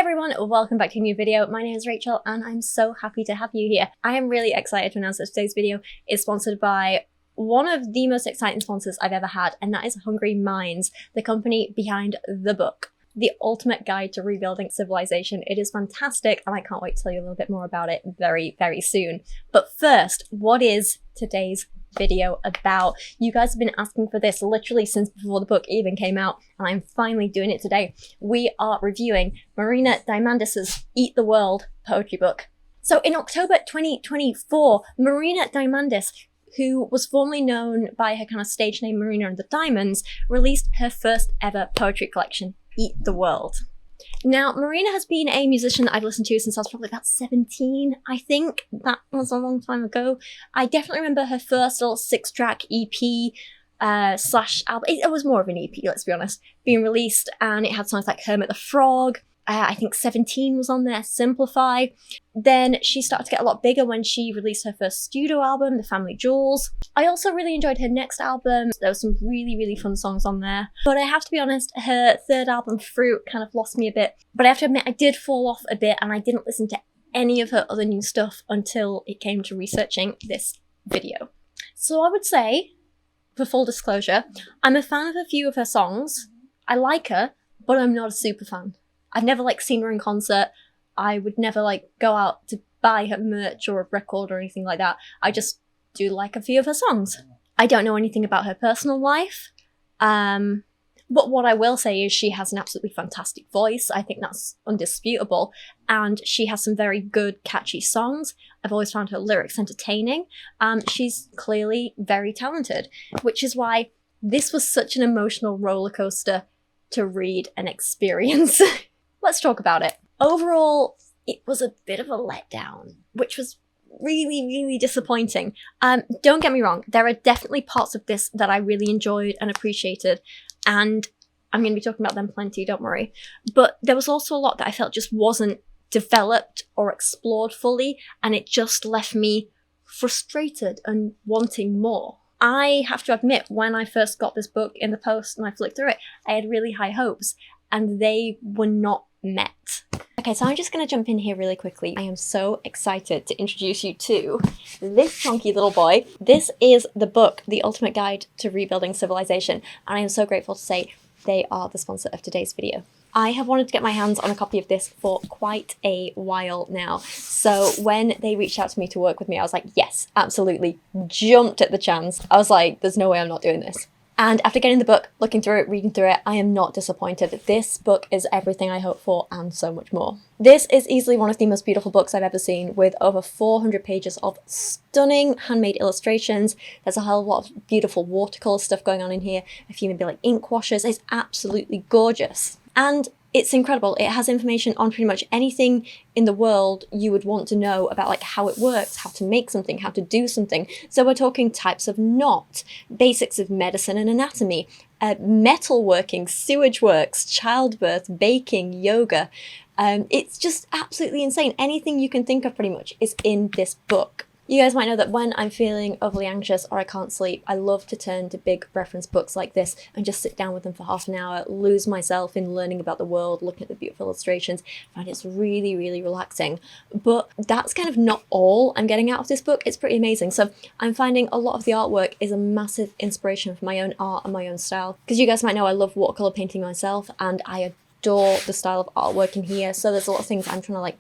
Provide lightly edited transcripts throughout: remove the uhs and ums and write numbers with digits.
everyone, welcome back to a new video. My name is Rachel and I'm so happy to have you here. I am really excited to announce that today's video is sponsored by one of the most exciting sponsors I've ever had, and that is Hungry Minds, the company behind the book, The Ultimate Guide to Rebuilding Civilization. It is fantastic and I can't wait to tell you a little bit more about it very, very soon. But first, what is today's video about? You guys have been asking for this literally since before the book even came out, and I'm finally doing it today. We are reviewing Marina Diamandis's Eat the World poetry book. So in October 2024, Marina Diamandis, who was formerly known by her kind of stage name Marina and the Diamonds, released her first ever poetry collection, Eat the World. Now, Marina has been a musician that I've listened to since I was probably about 17, I think. That was a long time ago. I definitely remember her first little 6-track EP slash album. It was more of an EP, let's be honest, being released, and it had songs like Hermit the Frog. I think 17 was on there, Simplify. Then she started to get a lot bigger when she released her first studio album, The Family Jewels. I also really enjoyed her next album. There were some really, really fun songs on there. But I have to be honest, her third album, Fruit, kind of lost me a bit. But I have to admit, I did fall off a bit and I didn't listen to any of her other new stuff until it came to researching this video. So I would say, for full disclosure, I'm a fan of a few of her songs. I like her, but I'm not a super fan. I've never seen her in concert. I would never go out to buy her merch or a record or anything like that. I just do like a few of her songs. I don't know anything about her personal life. But what I will say is she has an absolutely fantastic voice. I think that's undisputable. And she has some very good, catchy songs. I've always found her lyrics entertaining. She's clearly very talented, which is why this was such an emotional roller coaster to read and experience. Let's talk about it. Overall, it was a bit of a letdown, which was really, really disappointing. Don't get me wrong, there are definitely parts of this that I really enjoyed and appreciated, and I'm going to be talking about them plenty, don't worry. But there was also a lot that I felt just wasn't developed or explored fully, and it just left me frustrated and wanting more. I have to admit, when I first got this book in the post and I flicked through it, I had really high hopes, and they were not met. Okay, so I'm just going to jump in here really quickly. I am so excited to introduce you to this chunky little boy. This is the book, The Ultimate Guide to Rebuilding Civilization, and I am so grateful to say they are the sponsor of today's video. I have wanted to get my hands on a copy of this for quite a while now, so when they reached out to me to work with me, I was like, yes, absolutely, jumped at the chance. I was like, there's no way I'm not doing this. And after getting the book, looking through it, reading through it, I am not disappointed. This book is everything I hoped for and so much more. This is easily one of the most beautiful books I've ever seen, with over 400 pages of stunning handmade illustrations. There's a hell of a lot of beautiful watercolor stuff going on in here, a few maybe ink washes. It's absolutely gorgeous. And it's incredible. It has information on pretty much anything in the world you would want to know about how it works, how to make something, how to do something. So we're talking types of knot, basics of medicine and anatomy, metalworking, sewage works, childbirth, baking, yoga. It's just absolutely insane. Anything you can think of pretty much is in this book. You guys might know that when I'm feeling overly anxious or I can't sleep, I love to turn to big reference books like this and just sit down with them for half an hour, lose myself in learning about the world, looking at the beautiful illustrations. I find it's really, really relaxing. But that's kind of not all I'm getting out of this book. It's pretty amazing. So I'm finding a lot of the artwork is a massive inspiration for my own art and my own style. Because you guys might know I love watercolor painting myself, and I adore the style of artwork in here. So there's a lot of things I'm trying to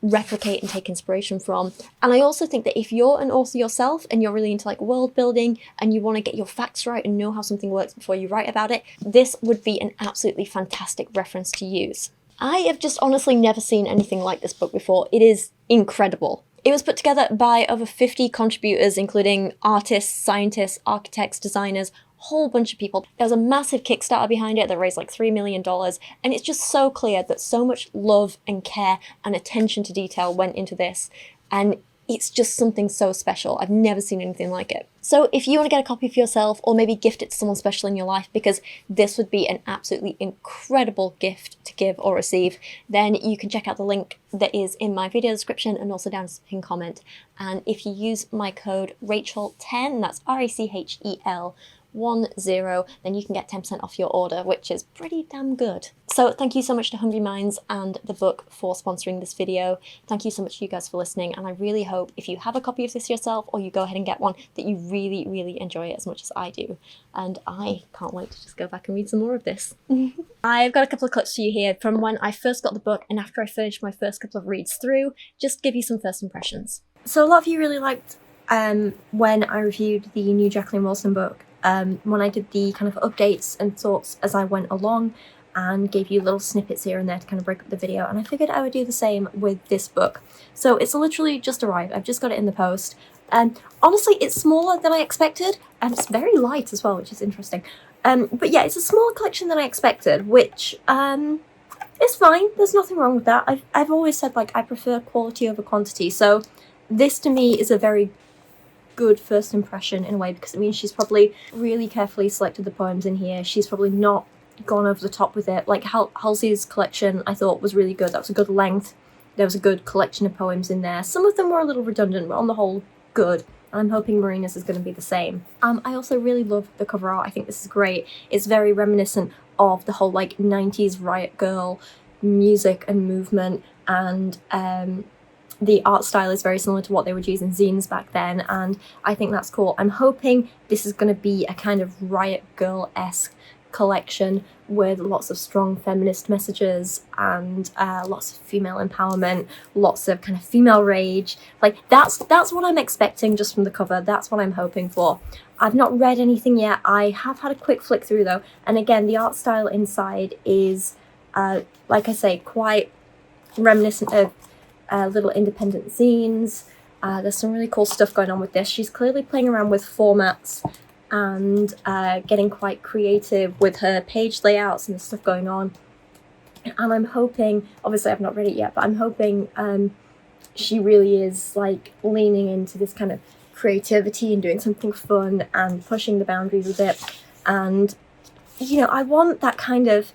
replicate and take inspiration from. And I also think that if you're an author yourself and you're really into world building and you want to get your facts right and know how something works before you write about it, this would be an absolutely fantastic reference to use. I have just honestly never seen anything like this book before. It is incredible. It was put together by over 50 contributors, including artists, scientists, architects, designers, whole bunch of people. There was a massive Kickstarter behind it that raised $3 million, and it's just so clear that so much love and care and attention to detail went into this, and it's just something so special. I've never seen anything like it. So if you want to get a copy for yourself, or maybe gift it to someone special in your life, because this would be an absolutely incredible gift to give or receive, then you can check out the link that is in my video description and also down in the pinned comment. And if you use my code Rachel10, that's RACHEL10, then you can get 10% off your order, which is pretty damn good. So thank you so much to Hungry Minds and the book for sponsoring this video. Thank you so much to you guys for listening, and I really hope if you have a copy of this yourself or you go ahead and get one, that you really, really enjoy it as much as I do. And I can't wait to just go back and read some more of this. I've got a couple of clips for you here from when I first got the book and after I finished my first couple of reads through, just to give you some first impressions. So a lot of you really liked when I reviewed the new Jacqueline Wilson book, when I did the kind of updates and thoughts as I went along, and gave you little snippets here and there to kind of break up the video, and I figured I would do the same with this book. So it's literally just arrived. I've just got it in the post. Honestly, it's smaller than I expected, and it's very light as well, which is interesting. But yeah, it's a smaller collection than I expected, which is fine. There's nothing wrong with that. I've always said, like, I prefer quality over quantity, so this to me is a very good first impression in a way, because it means she's probably really carefully selected the poems in here. She's probably not gone over the top with it. Like Halsey's collection I thought was really good. That was a good length. There was a good collection of poems in there. Some of them were a little redundant, but on the whole good. And I'm hoping Marina's is going to be the same. I also really love the cover art. I think this is great. It's very reminiscent of the whole like 90s riot girl music and movement, and the art style is very similar to what they would use in zines back then, and I think that's cool. I'm hoping this is going to be a kind of riot girl-esque collection with lots of strong feminist messages and lots of female empowerment, lots of kind of female rage. Like that's what I'm expecting just from the cover. That's what I'm hoping for. I've not read anything yet. I have had a quick flick through though, and again the art style inside is like I say, quite reminiscent of little independent zines. There's some really cool stuff going on with this. She's clearly playing around with formats and getting quite creative with her page layouts and the stuff going on. And I'm hoping, obviously I've not read it yet, but I'm hoping she really is like leaning into this kind of creativity and doing something fun and pushing the boundaries a bit. And, you know, I want that kind of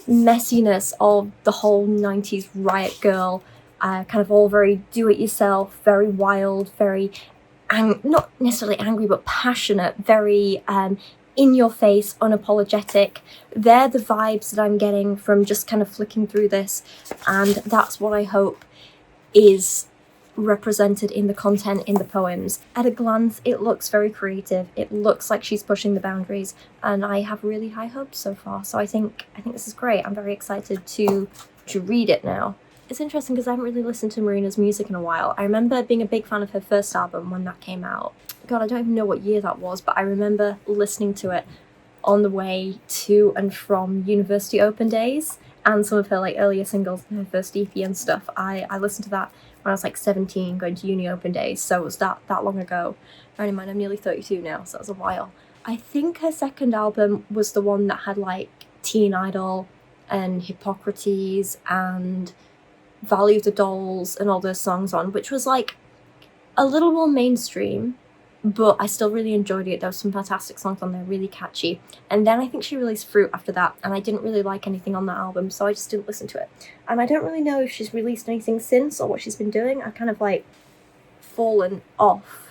messiness of the whole 90s riot girl, kind of all very do-it-yourself, very wild, very not necessarily angry, but passionate, very in your face, unapologetic. They're the vibes that I'm getting from just kind of flicking through this, and that's what I hope is represented in the content in the poems. At a glance, it looks very creative. It looks like she's pushing the boundaries, and I have really high hopes so far. So I think this is great. I'm very excited to read it now. It's interesting because I haven't really listened to Marina's music in a while. I remember being a big fan of her first album when that came out. God, I don't even know what year that was, but I remember listening to it on the way to and from university open days, and some of her like earlier singles and her first EP and stuff. I listened to that when I was like 17 going to uni open days, so it was that long ago. Bearing in mind I'm nearly 32 now, so that was a while. I think her second album was the one that had like Teen Idol and Hippocrates and Value of the Dolls and all those songs on, which was like a little more mainstream, but I still really enjoyed it. There was some fantastic songs on there, really catchy. And then I think she released Fruit after that, and I didn't really like anything on that album, so I just didn't listen to it. And I don't really know if she's released anything since or what she's been doing. I've kind of like fallen off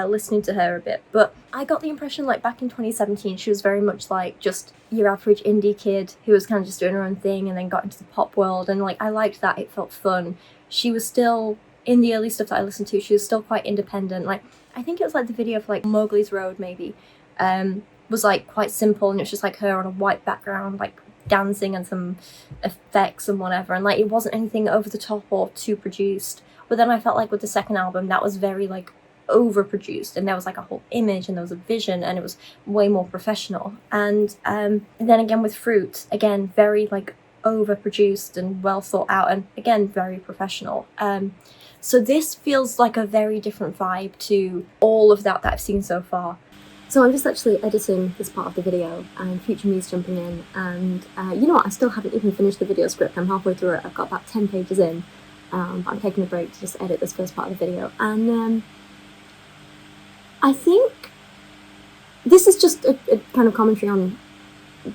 listening to her a bit, but I got the impression like back in 2017 she was very much like just your average indie kid who was kind of just doing her own thing and then got into the pop world, and like I liked that. It felt fun. She was still, in the early stuff that I listened to, she was still quite independent. Like I think it was like the video for like Mowgli's Road maybe was like quite simple, and it was just like her on a white background like dancing and some effects and whatever, and like it wasn't anything over the top or too produced. But then I felt like with the second album that was very like overproduced, and there was like a whole image and there was a vision and it was way more professional. And then again with Fruit, again very like overproduced and well thought out, and again very professional. So this feels like a very different vibe to all of that I've seen so far. So I'm just actually editing this part of the video, and future me's jumping in, and you know what, I still haven't even finished the video script. I'm halfway through it. I've got about 10 pages in, but I'm taking a break to just edit this first part of the video. And I think this is just a kind of commentary on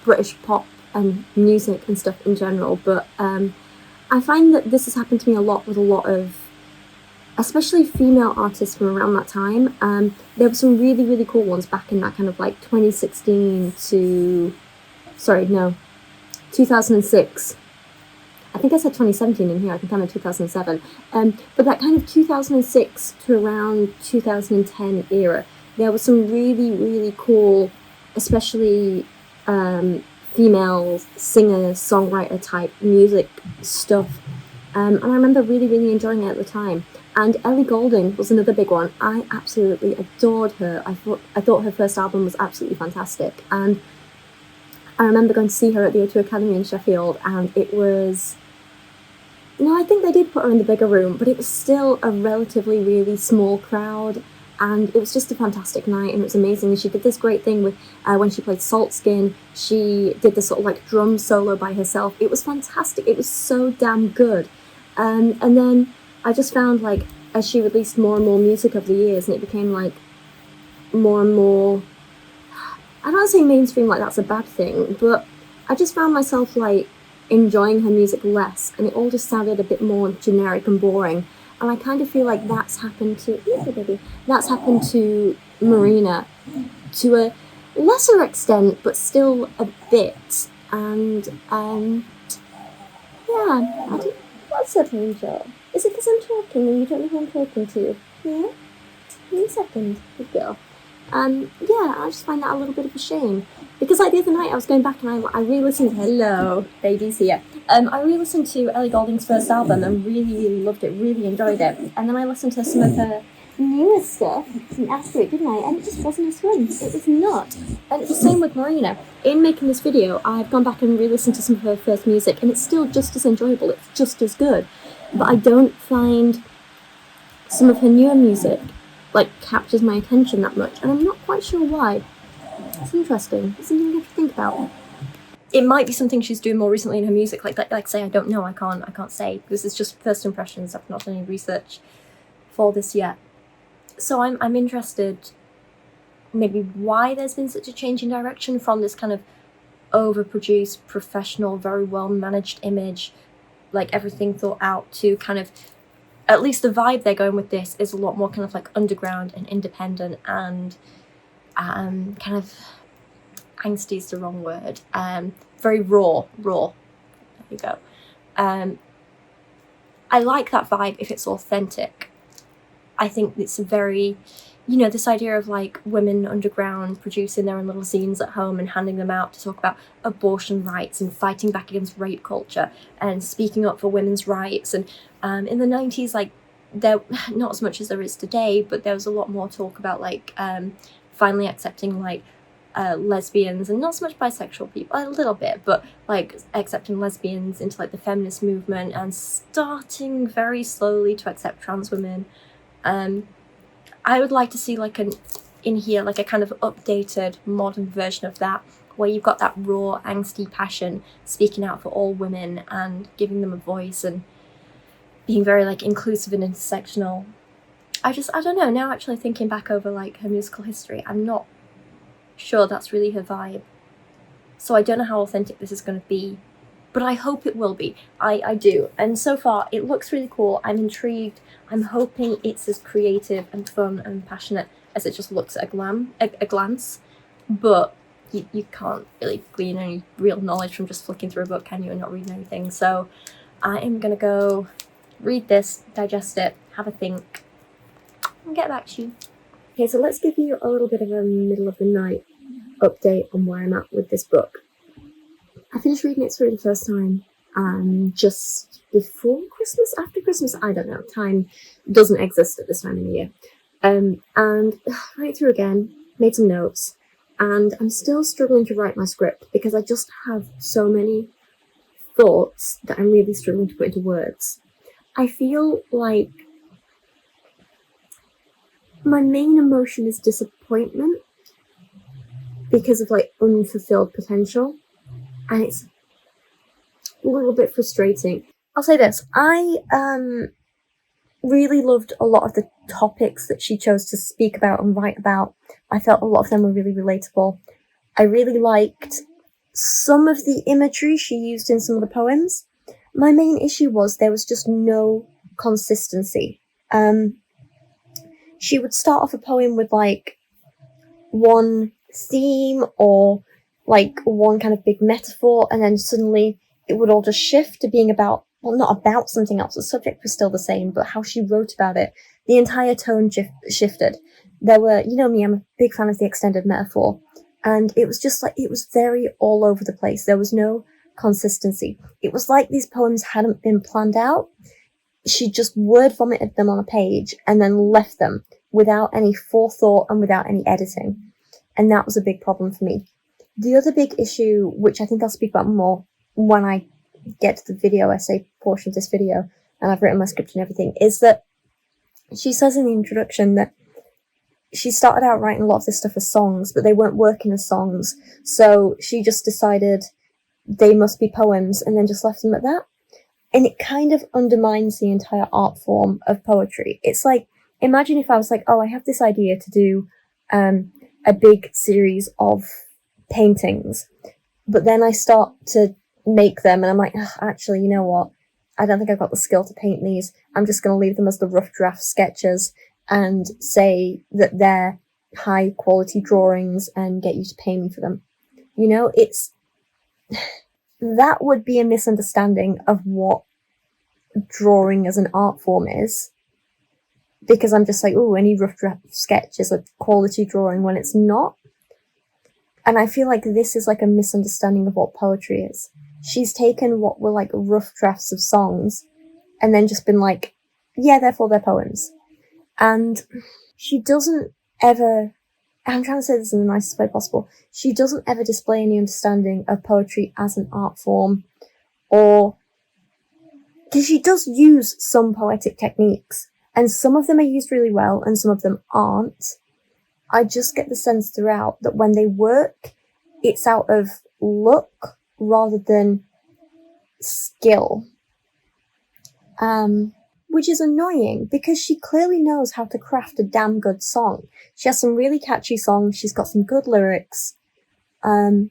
British pop and music and stuff in general, but I find that this has happened to me a lot with a lot of, especially female artists from around that time. There were some really, really cool ones back in that kind of like 2016 to 2006. I think I said 2017 in here, I think I'm in 2007. But that kind of 2006 to around 2010 era, there was some really, really cool, especially female singer, songwriter type music stuff. And I remember really, really enjoying it at the time. And Ellie Goulding was another big one. I absolutely adored her. I thought her first album was absolutely fantastic. And I remember going to see her at the O2 Academy in Sheffield, and it was... No, I think they did put her in the bigger room, but it was still a relatively really small crowd, and it was just a fantastic night, and it was amazing. And she did this great thing with when she played Salt Skin. She did this sort of like drum solo by herself. It was fantastic. It was so damn good. And then I just found, like, as she released more and more music over the years, and it became like more and more... I don't say mainstream like that's a bad thing, but I just found myself like enjoying her music less, and it all just sounded a bit more generic and boring. And I kind of feel like that's happened to Marina to a lesser extent, but still a bit. And what's up, Angel? Is it because I'm talking and you don't know who I'm talking to? Yeah? Give me a second. Good girl. I just find that a little bit of a shame. Because like the other night I was going back and I re-listened to... Hello, baby's here. I re-listened to Ellie Goulding's first album and really, really loved it, really enjoyed it. And then I listened to some of her newest stuff after it, didn't I? And it just wasn't as fun. It was not. And it's the same with Marina. In making this video, I've gone back and re-listened to some of her first music, and it's still just as enjoyable, it's just as good. But I don't find some of her newer music like captures my attention that much, and I'm not quite sure why. It's interesting. It's something you have to think about. It might be something she's doing more recently in her music. Like say, I don't know. I can't say, because it's just first impressions. I've not done any research for this yet. So I'm interested, maybe why there's been such a change in direction from this kind of overproduced, professional, very well managed image, like everything thought out, to kind of, at least the vibe they're going with this is a lot more kind of like underground and independent and kind of angsty is the wrong word. Very raw. There you go. I like that vibe if it's authentic. I think it's a very, this idea of like women underground producing their own little zines at home and handing them out to talk about abortion rights and fighting back against rape culture and speaking up for women's rights. And in the 90s, like, there, not as much as there is today, but there was a lot more talk about like finally accepting like lesbians, and not so much bisexual people, a little bit, but like accepting lesbians into like the feminist movement, and starting very slowly to accept trans women. I would like to see like in here like a kind of updated modern version of that, where you've got that raw angsty passion speaking out for all women and giving them a voice and being very like inclusive and intersectional. I don't know, now actually thinking back over like her musical history, I'm not sure that's really her vibe. So I don't know how authentic this is going to be, but I hope it will be. I do. And so far it looks really cool. I'm intrigued. I'm hoping it's as creative and fun and passionate as it just looks at a glance. But you can't really glean any real knowledge from just flicking through a book, can you, and not reading anything. So I am going to go read this, digest it, have a think, and get back to you. Okay, so let's give you a little bit of a middle of the night update on where I'm at with this book. I finished reading it through the first time just before Christmas, after Christmas, I don't know. Time doesn't exist at this time of the year. And read through again, made some notes, and I'm still struggling to write my script because I just have so many thoughts that I'm really struggling to put into words. I feel like my main emotion is disappointment because of like unfulfilled potential, and it's a little bit frustrating. I'll say this, I really loved a lot of the topics that she chose to speak about and write about. I felt a lot of them were really relatable. I really liked some of the imagery she used in some of the poems. My main issue was there was just no consistency. She would start off a poem with like one theme or like one kind of big metaphor, and then suddenly it would all just shift to being about, well, not about something else. The subject was still the same, but how she wrote about it, the entire tone shifted. There were, you know me, I'm a big fan of the extended metaphor, and it was just like, it was very all over the place. There was no consistency. It was like these poems hadn't been planned out. She just word vomited them on a page and then left them without any forethought and without any editing. And that was a big problem for me. The other big issue, which I think I'll speak about more when I get to the video essay portion of this video, and I've written my script and everything, is that she says in the introduction that she started out writing a lot of this stuff as songs, but they weren't working as songs, so she just decided they must be poems and then just left them at that. And it kind of undermines the entire art form of poetry. It's like, imagine if I was like, oh, I have this idea to do a big series of paintings, but then I start to make them and I'm like, actually, you know what? I don't think I've got the skill to paint these. I'm just going to leave them as the rough draft sketches and say that they're high quality drawings and get you to pay me for them. You know, it's that would be a misunderstanding of what drawing as an art form is, because I'm just like, oh, any rough draft sketch is a quality drawing when it's not. And I feel like this is like a misunderstanding of what poetry is. She's taken what were like rough drafts of songs and then just been like, yeah, therefore they're poems. And she doesn't ever, I'm trying to say this in the nicest way possible, she doesn't ever display any understanding of poetry as an art form, or, because she does use some poetic techniques, and some of them are used really well and some of them aren't. I just get the sense throughout that when they work, it's out of luck rather than skill. Which is annoying because she clearly knows how to craft a damn good song. She has some really catchy songs, she's got some good lyrics. And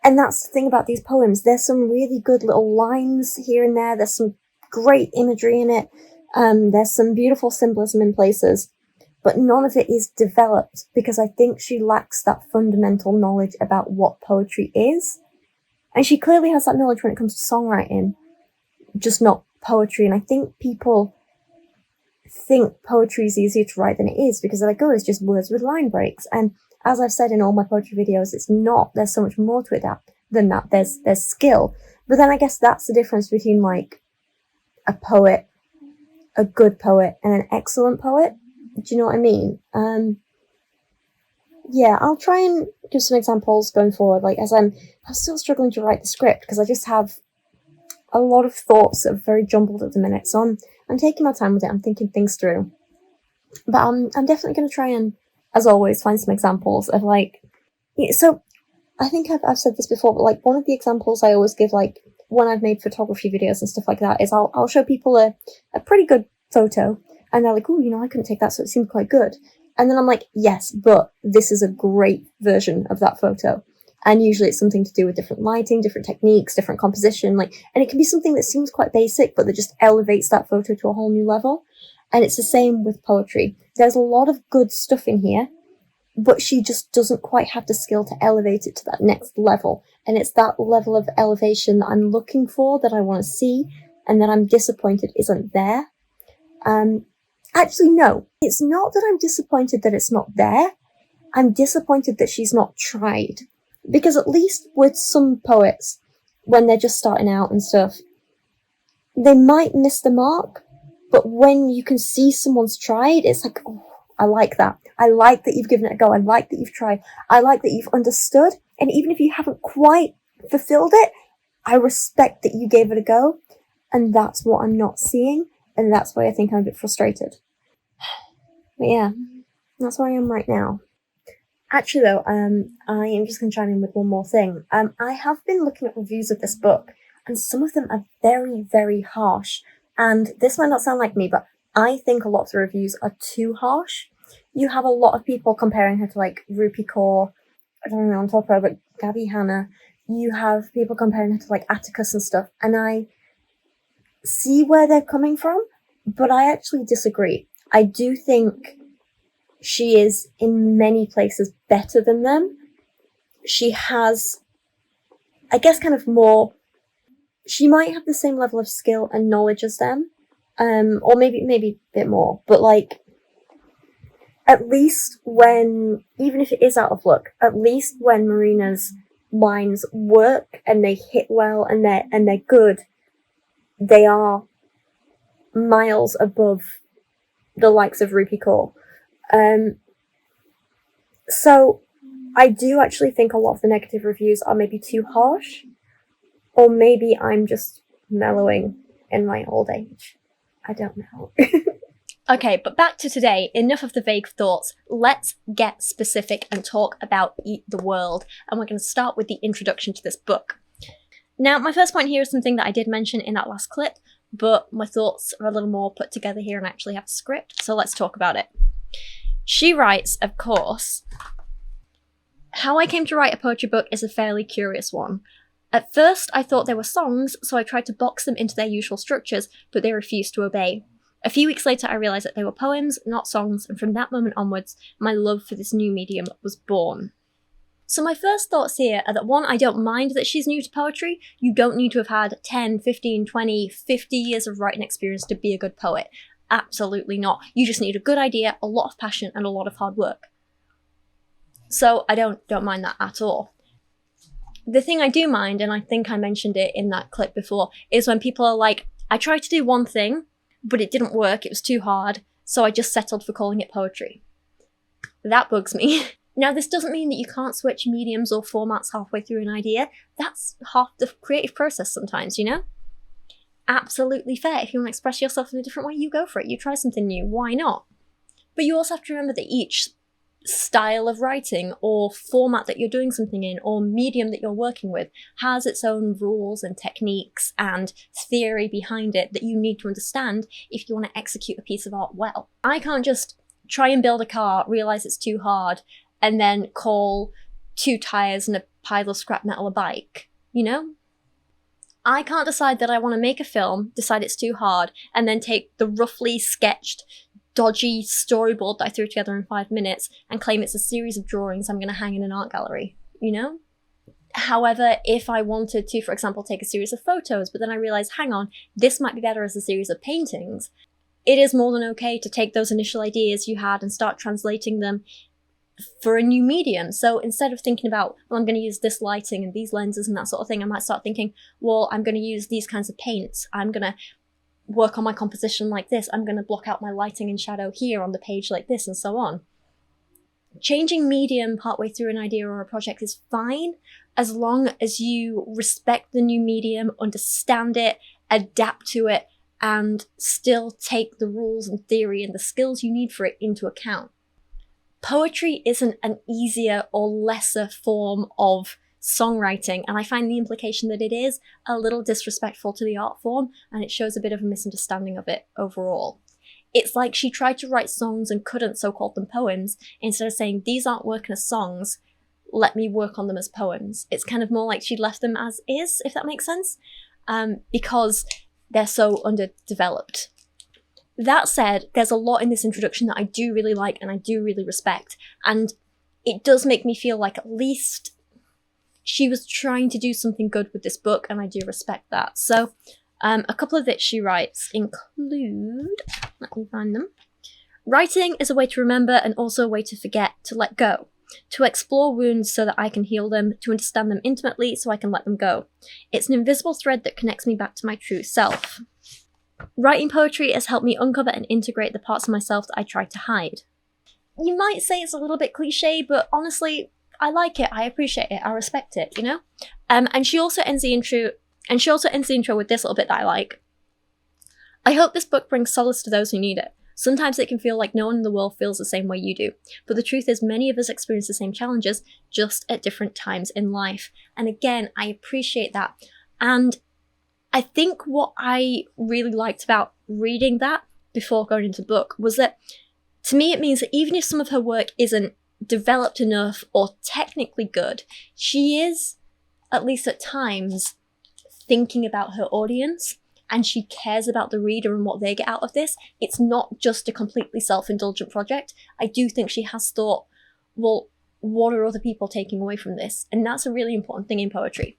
that's the thing about these poems. There's some really good little lines here and there, there's some great imagery in it, there's some beautiful symbolism in places, but none of it is developed because I think she lacks that fundamental knowledge about what poetry is. And she clearly has that knowledge when it comes to songwriting, just not poetry. And I think people think poetry is easier to write than it is because they're like, oh, it's just words with line breaks. And as I've said in all my poetry videos, it's not. There's so much more to it than that. There's skill. But then I guess that's the difference between like a poet, a good poet, and an excellent poet. Do you know what I mean? Yeah, I'll try and give some examples going forward. Like, as I'm still struggling to write the script because I just have a lot of thoughts that are very jumbled at the minute. So I'm taking my time with it. I'm thinking things through. But I'm definitely going to try and, as always, find some examples of like. So I think I've said this before, but like one of the examples I always give, like when I've made photography videos and stuff like that, is I'll show people a pretty good photo, and they're like, oh, you know, I couldn't take that, so it seemed quite good. And then I'm like, yes, but this is a great version of that photo. And usually it's something to do with different lighting, different techniques, different composition, like, and it can be something that seems quite basic, but that just elevates that photo to a whole new level. And it's the same with poetry. There's a lot of good stuff in here, but she just doesn't quite have the skill to elevate it to that next level. And it's that level of elevation that I'm looking for, that I want to see, and that I'm disappointed isn't there. Actually, no, it's not that I'm disappointed that it's not there. I'm disappointed that she's not tried. Because at least with some poets, when they're just starting out and stuff, they might miss the mark, but when you can see someone's tried, it's like, oh, I like that. I like that you've given it a go. I like that you've tried. I like that you've understood. And even if you haven't quite fulfilled it, I respect that you gave it a go. And that's what I'm not seeing. And that's why I think I'm a bit frustrated. But yeah, that's where I am right now. Actually, though, I am just going to chime in with one more thing. I have been looking at reviews of this book, and some of them are very, very harsh. And this might not sound like me, but I think a lot of the reviews are too harsh. You have a lot of people comparing her to, like, Rupi Kaur, I don't know, on top of it, but Gabby Hanna. You have people comparing her to, like, Atticus and stuff, and I see where they're coming from, but I actually disagree. I do think she is in many places better than them. she has, I guess, kind of more, she might have the same level of skill and knowledge as them, or maybe a bit more, but like, at least when, even if it is out of luck, at least when Marina's lines work and they hit well and they're good, they are miles above the likes of Rupi Kaur. So I do actually think a lot of the negative reviews are maybe too harsh, or maybe I'm just mellowing in my old age. I don't know. Okay, but back to today. Enough of the vague thoughts. Let's get specific and talk about Eat the World. And we're going to start with the introduction to this book. Now, my first point here is something that I did mention in that last clip, but my thoughts are a little more put together here and actually have a script, so let's talk about it. She writes, of course, how I came to write a poetry book is a fairly curious one. At first, I thought they were songs, so I tried to box them into their usual structures, but they refused to obey. A few weeks later, I realised that they were poems, not songs, and from that moment onwards, my love for this new medium was born. So my first thoughts here are that, one, I don't mind that she's new to poetry. You don't need to have had 10, 15, 20, 50 years of writing experience to be a good poet. Absolutely not. You just need a good idea, a lot of passion, and a lot of hard work. So I don't mind that at all. The thing I do mind, and I think I mentioned it in that clip before, is when people are like, I tried to do one thing, but it didn't work, it was too hard, so I just settled for calling it poetry. That bugs me. Now, this doesn't mean that you can't switch mediums or formats halfway through an idea. That's half the creative process sometimes, you know? Absolutely fair. If you want to express yourself in a different way, you go for it. You try something new. Why not? But you also have to remember that each style of writing or format that you're doing something in or medium that you're working with has its own rules and techniques and theory behind it that you need to understand if you want to execute a piece of art well. I can't just try and build a car, realize it's too hard, and then call 2 tires and a pile of scrap metal a bike, you know? I can't decide that I want to make a film, decide it's too hard, and then take the roughly sketched, dodgy storyboard that I threw together in 5 minutes and claim it's a series of drawings I'm going to hang in an art gallery, you know? However, if I wanted to, for example, take a series of photos, but then I realized, hang on, this might be better as a series of paintings, it is more than okay to take those initial ideas you had and start translating them for a new medium. So instead of thinking about, well, I'm going to use this lighting and these lenses and that sort of thing, I might start thinking, well, I'm going to use these kinds of paints. I'm going to work on my composition like this. I'm going to block out my lighting and shadow here on the page like this, and so on. Changing medium partway through an idea or a project is fine, as long as you respect the new medium, understand it, adapt to it, and still take the rules and theory and the skills you need for it into account. Poetry isn't an easier or lesser form of songwriting, and I find the implication that it is a little disrespectful to the art form, and it shows a bit of a misunderstanding of it overall. It's like she tried to write songs and couldn't, so called them poems, instead of saying, these aren't working as songs, let me work on them as poems. It's kind of more like she left them as is, if that makes sense, because they're so underdeveloped. That said, there's a lot in this introduction that I do really like and I do really respect, and it does make me feel like at least she was trying to do something good with this book, and I do respect that. So a couple of bits she writes include, let me find them. Writing is a way to remember and also a way to forget, to let go, to explore wounds so that I can heal them, to understand them intimately so I can let them go. It's an invisible thread that connects me back to my true self. Writing poetry has helped me uncover and integrate the parts of myself that I tried to hide. You might say it's a little bit cliche, but honestly, I like it, I appreciate it, I respect it, you know? And she also ends the intro with this little bit that I like. I hope this book brings solace to those who need it. Sometimes it can feel like no one in the world feels the same way you do, but the truth is many of us experience the same challenges, just at different times in life. And again, I appreciate that. And I think what I really liked about reading that before going into the book was that, to me, it means that even if some of her work isn't developed enough or technically good, she is, at least at times, thinking about her audience, and she cares about the reader and what they get out of this. It's not just a completely self-indulgent project. I do think she has thought, well, what are other people taking away from this? And that's a really important thing in poetry.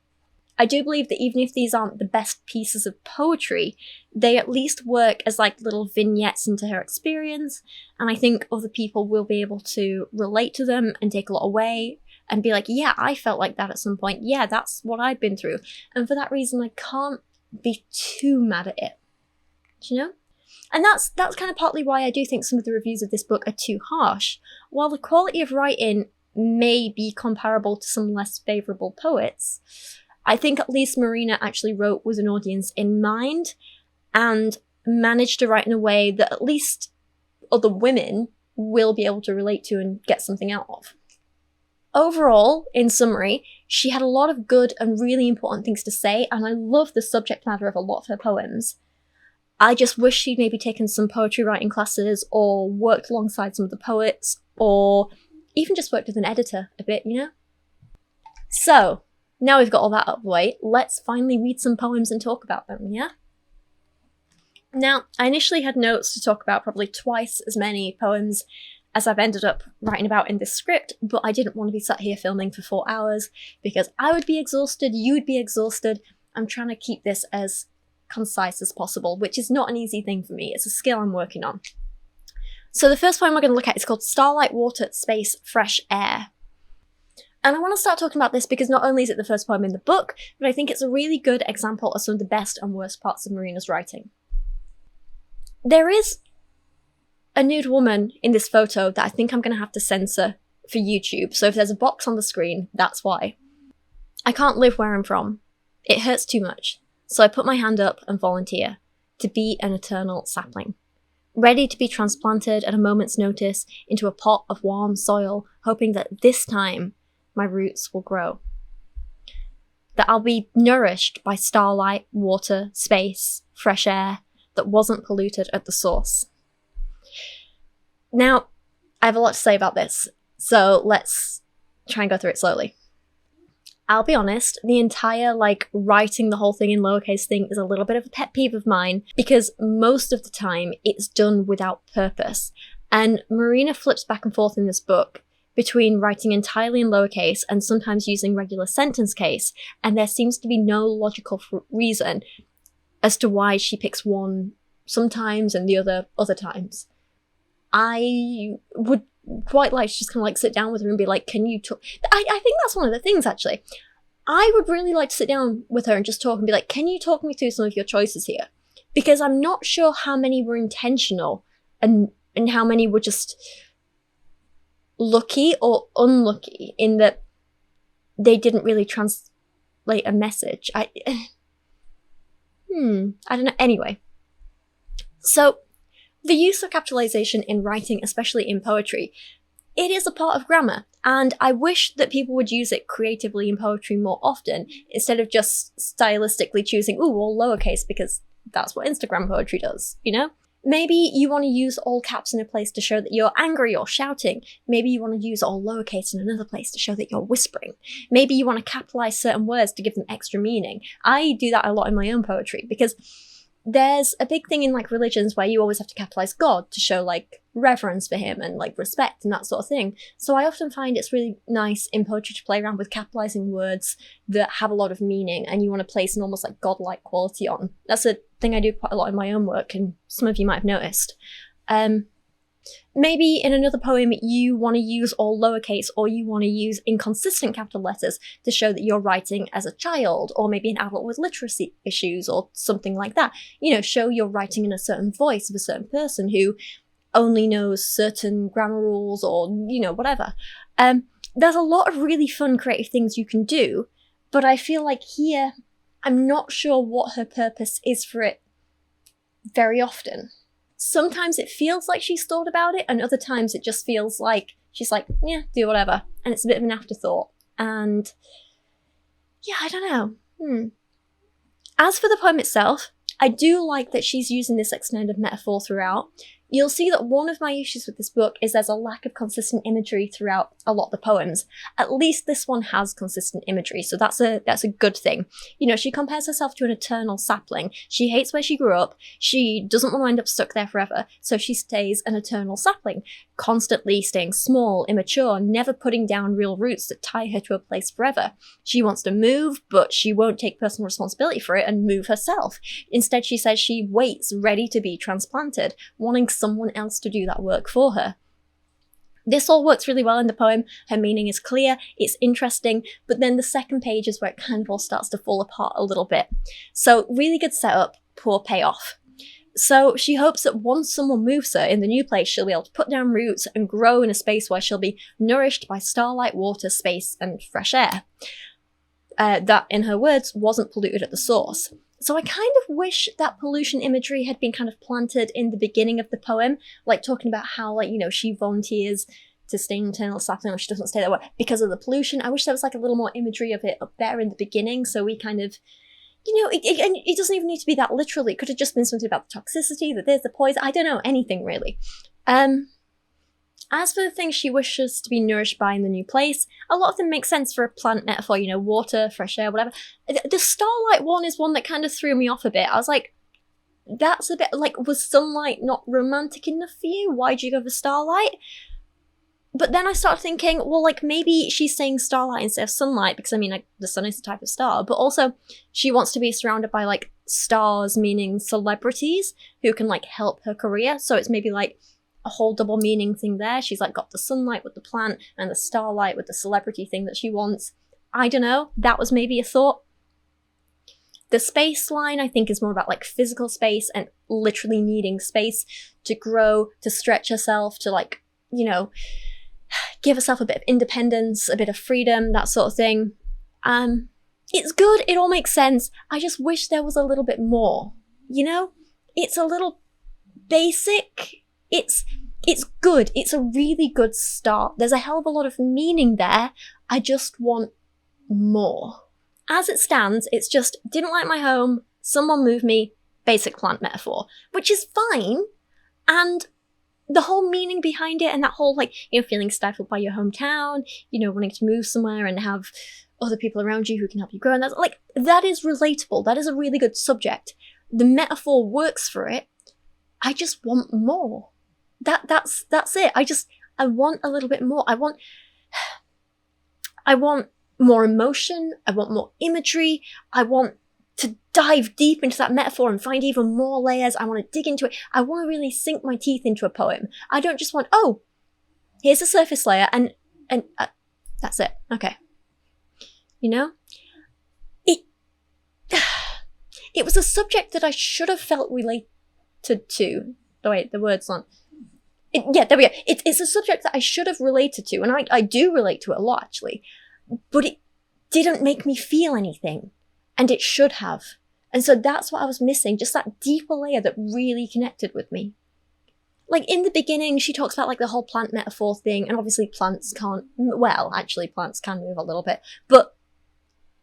I do believe that even if these aren't the best pieces of poetry, they at least work as like little vignettes into her experience, and I think other people will be able to relate to them and take a lot away and be like, yeah, I felt like that at some point. Yeah, that's what I've been through. And for that reason, I can't be too mad at it. Do you know? And that's kind of partly why I do think some of the reviews of this book are too harsh. While the quality of writing may be comparable to some less favourable poets, I think at least Marina actually wrote with an audience in mind and managed to write in a way that at least other women will be able to relate to and get something out of. Overall, in summary, she had a lot of good and really important things to say, and I love the subject matter of a lot of her poems. I just wish she'd maybe taken some poetry writing classes or worked alongside some of the poets, or even just worked with an editor a bit, you know? So, now we've got all that out of the way, let's finally read some poems and talk about them, yeah? Now, I initially had notes to talk about probably twice as many poems as I've ended up writing about in this script, but I didn't want to be sat here filming for 4 hours because I would be exhausted, you would be exhausted. I'm trying to keep this as concise as possible, which is not an easy thing for me. It's a skill I'm working on. So the first poem we're going to look at is called Starlight, Water, Space, Fresh Air. And I want to start talking about this because not only is it the first poem in the book, but I think it's a really good example of some of the best and worst parts of Marina's writing. There is a nude woman in this photo that I think I'm going to have to censor for YouTube, so if there's a box on the screen, that's why. I can't live where I'm from. It hurts too much, so I put my hand up and volunteer to be an eternal sapling, ready to be transplanted at a moment's notice into a pot of warm soil, hoping that this time my roots will grow. That I'll be nourished by starlight, water, space, fresh air that wasn't polluted at the source. Now, I have a lot to say about this, so let's try and go through it slowly. I'll be honest, the entire, writing the whole thing in lowercase thing is a little bit of a pet peeve of mine, because most of the time it's done without purpose. And Marina flips back and forth in this book between writing entirely in lowercase and sometimes using regular sentence case, and there seems to be no logical reason as to why she picks one sometimes and the other times. I would quite like to just kind of sit down with her and be like, can you talk? I think that's one of the things, actually. I would really like to sit down with her and just talk and be like, can you talk me through some of your choices here? Because I'm not sure how many were intentional and how many were just lucky or unlucky in that they didn't really translate a message. I don't know. Anyway. So, the use of capitalization in writing, especially in poetry, it is a part of grammar, and I wish that people would use it creatively in poetry more often, instead of just stylistically choosing, all lowercase, because that's what Instagram poetry does, you know? Maybe you want to use all caps in a place to show that you're angry or shouting. Maybe you want to use all lowercase in another place to show that you're whispering. Maybe you want to capitalize certain words to give them extra meaning. I do that a lot in my own poetry, because there's a big thing in religions where you always have to capitalize God to show reverence for him and respect and that sort of thing. So I often find it's really nice in poetry to play around with capitalizing words that have a lot of meaning and you want to place an almost godlike quality on. That's a thing I do quite a lot in my own work, and some of you might have noticed. Maybe in another poem you want to use all lowercase, or you want to use inconsistent capital letters to show that you're writing as a child, or maybe an adult with literacy issues or something like that. You know, show you're writing in a certain voice of a certain person who only knows certain grammar rules, or, whatever. There's a lot of really fun creative things you can do, but I feel like here, I'm not sure what her purpose is for it very often. Sometimes it feels like she's thought about it, and other times it just feels like she's yeah, do whatever. And it's a bit of an afterthought. And yeah, I don't know. As for the poem itself, I do like that she's using this extended metaphor throughout. you'll see that one of my issues with this book is there's a lack of consistent imagery throughout a lot of the poems. At least this one has consistent imagery, so that's a good thing. You know, she compares herself to an eternal sapling. She hates where she grew up. She doesn't want to end up stuck there forever, so she stays an eternal sapling, constantly staying small, immature, never putting down real roots that tie her to a place forever. She wants to move, but she won't take personal responsibility for it and move herself. Instead, she says she waits, ready to be transplanted, wanting someone else to do that work for her. This all works really well in the poem. Her meaning is clear, it's interesting, but then the second page is where it kind of all starts to fall apart a little bit. So really good setup, poor payoff. So she hopes that once someone moves her in the new place, she'll be able to put down roots and grow in a space where she'll be nourished by starlight, water, space, and fresh air. That, in her words, wasn't polluted at the source. So I kind of wish that pollution imagery had been kind of planted in the beginning of the poem, like talking about how, like, you know, she volunteers to stay in eternal sapling or she doesn't stay there because of the pollution. I wish there was like a little more imagery of it up there in the beginning, so we kind of, you know, it doesn't even need to be that literally. It could have just been something about the toxicity, that there's the poison, I don't know, anything really. As for the things she wishes to be nourished by in the new place, a lot of them make sense for a plant metaphor, you know, water, fresh air, whatever. The starlight one is one that kind of threw me off a bit. I was like, that's a bit like, was sunlight not romantic enough for you? Why'd you go for starlight? But then I started thinking, well, like, maybe she's saying starlight instead of sunlight, because, I mean, like, the sun is a type of star, but also she wants to be surrounded by, like, stars, meaning celebrities, who can, like, help her career. So it's maybe, like, a whole double meaning thing there. She's, like, got the sunlight with the plant, and the starlight with the celebrity thing that she wants. I don't know. That was maybe a thought. The space line, I think, is more about, like, physical space and literally needing space to grow, to stretch herself, to, like, you know, give herself a bit of independence, a bit of freedom, that sort of thing. It's good, it all makes sense. I just wish there was a little bit more, you know? It's a little basic. It's good. It's a really good start. There's a hell of a lot of meaning there. I just want more. As it stands, it's just, didn't like my home, someone moved me, basic plant metaphor, which is fine. And the whole meaning behind it and that whole, like, you know, feeling stifled by your hometown, you know, wanting to move somewhere and have other people around you who can help you grow. And that's, like, that is relatable. That is a really good subject. The metaphor works for it. I just want more. That's it. I want a little bit more. I want more emotion. I want more imagery. I want to dive deep into that metaphor and find even more layers. I want to dig into it. I want to really sink my teeth into a poem. I don't just want, oh, here's a surface layer and that's it. Okay. You know? It was a subject that I should have felt related to. Oh wait, the word's on. Yeah, there we go. It's a subject that I should have related to, and I do relate to it a lot, actually. But it didn't make me feel anything. And it should have. And so that's what I was missing, just that deeper layer that really connected with me. Like, in the beginning, she talks about, like, the whole plant metaphor thing, and obviously plants can't, well, actually plants can move a little bit, but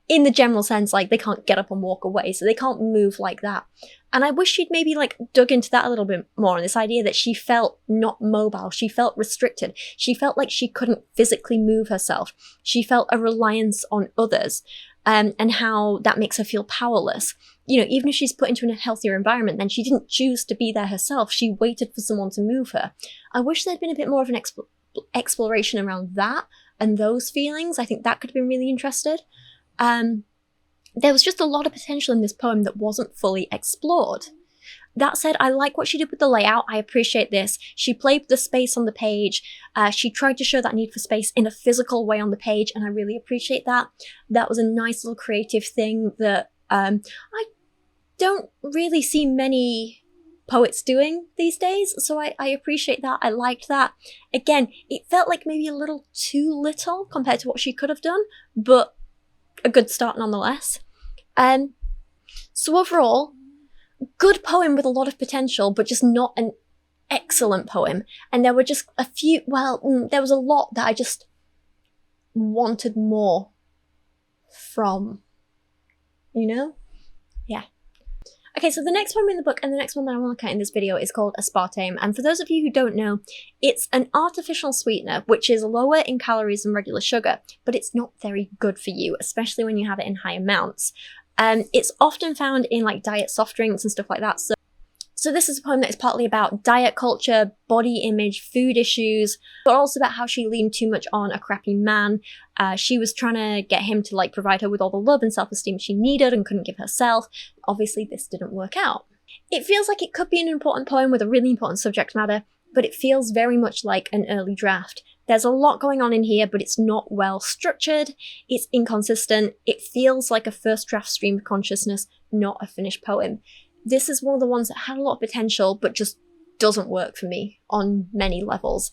in the general sense, like, they can't get up and walk away, so they can't move like that. And I wish she'd maybe, like, dug into that a little bit more, and this idea that she felt not mobile, she felt restricted, she felt like she couldn't physically move herself, she felt a reliance on others. And how that makes her feel powerless. You know, even if she's put into a healthier environment, then she didn't choose to be there herself. She waited for someone to move her. I wish there'd been a bit more of an exploration around that and those feelings. I think that could have been really interesting. There was just a lot of potential in this poem that wasn't fully explored. That said, I like what she did with the layout. I appreciate this. She played with the space on the page. She tried to show that need for space in a physical way on the page, and I really appreciate that. That was a nice little creative thing that I don't really see many poets doing these days, so I appreciate that. I liked that. Again, it felt like maybe a little too little compared to what she could have done, but a good start nonetheless. So overall, good poem with a lot of potential, but just not an excellent poem. And there were just a few, there was a lot that I just wanted more from, you know? Yeah. Okay, so the next poem in the book and the next one that I want to look at in this video is called Aspartame. And for those of you who don't know, it's an artificial sweetener which is lower in calories than regular sugar, but it's not very good for you, especially when you have it in high amounts. It's often found in like diet soft drinks and stuff like that. So this is a poem that is partly about diet culture, body image, food issues, but also about how she leaned too much on a crappy man. She was trying to get him to like provide her with all the love and self-esteem she needed and couldn't give herself. Obviously, this didn't work out. It feels like it could be an important poem with a really important subject matter, but it feels very much like an early draft. There's a lot going on in here, but it's not well structured. It's inconsistent. It feels like a first draft stream of consciousness, not a finished poem. This is one of the ones that had a lot of potential, but just doesn't work for me on many levels.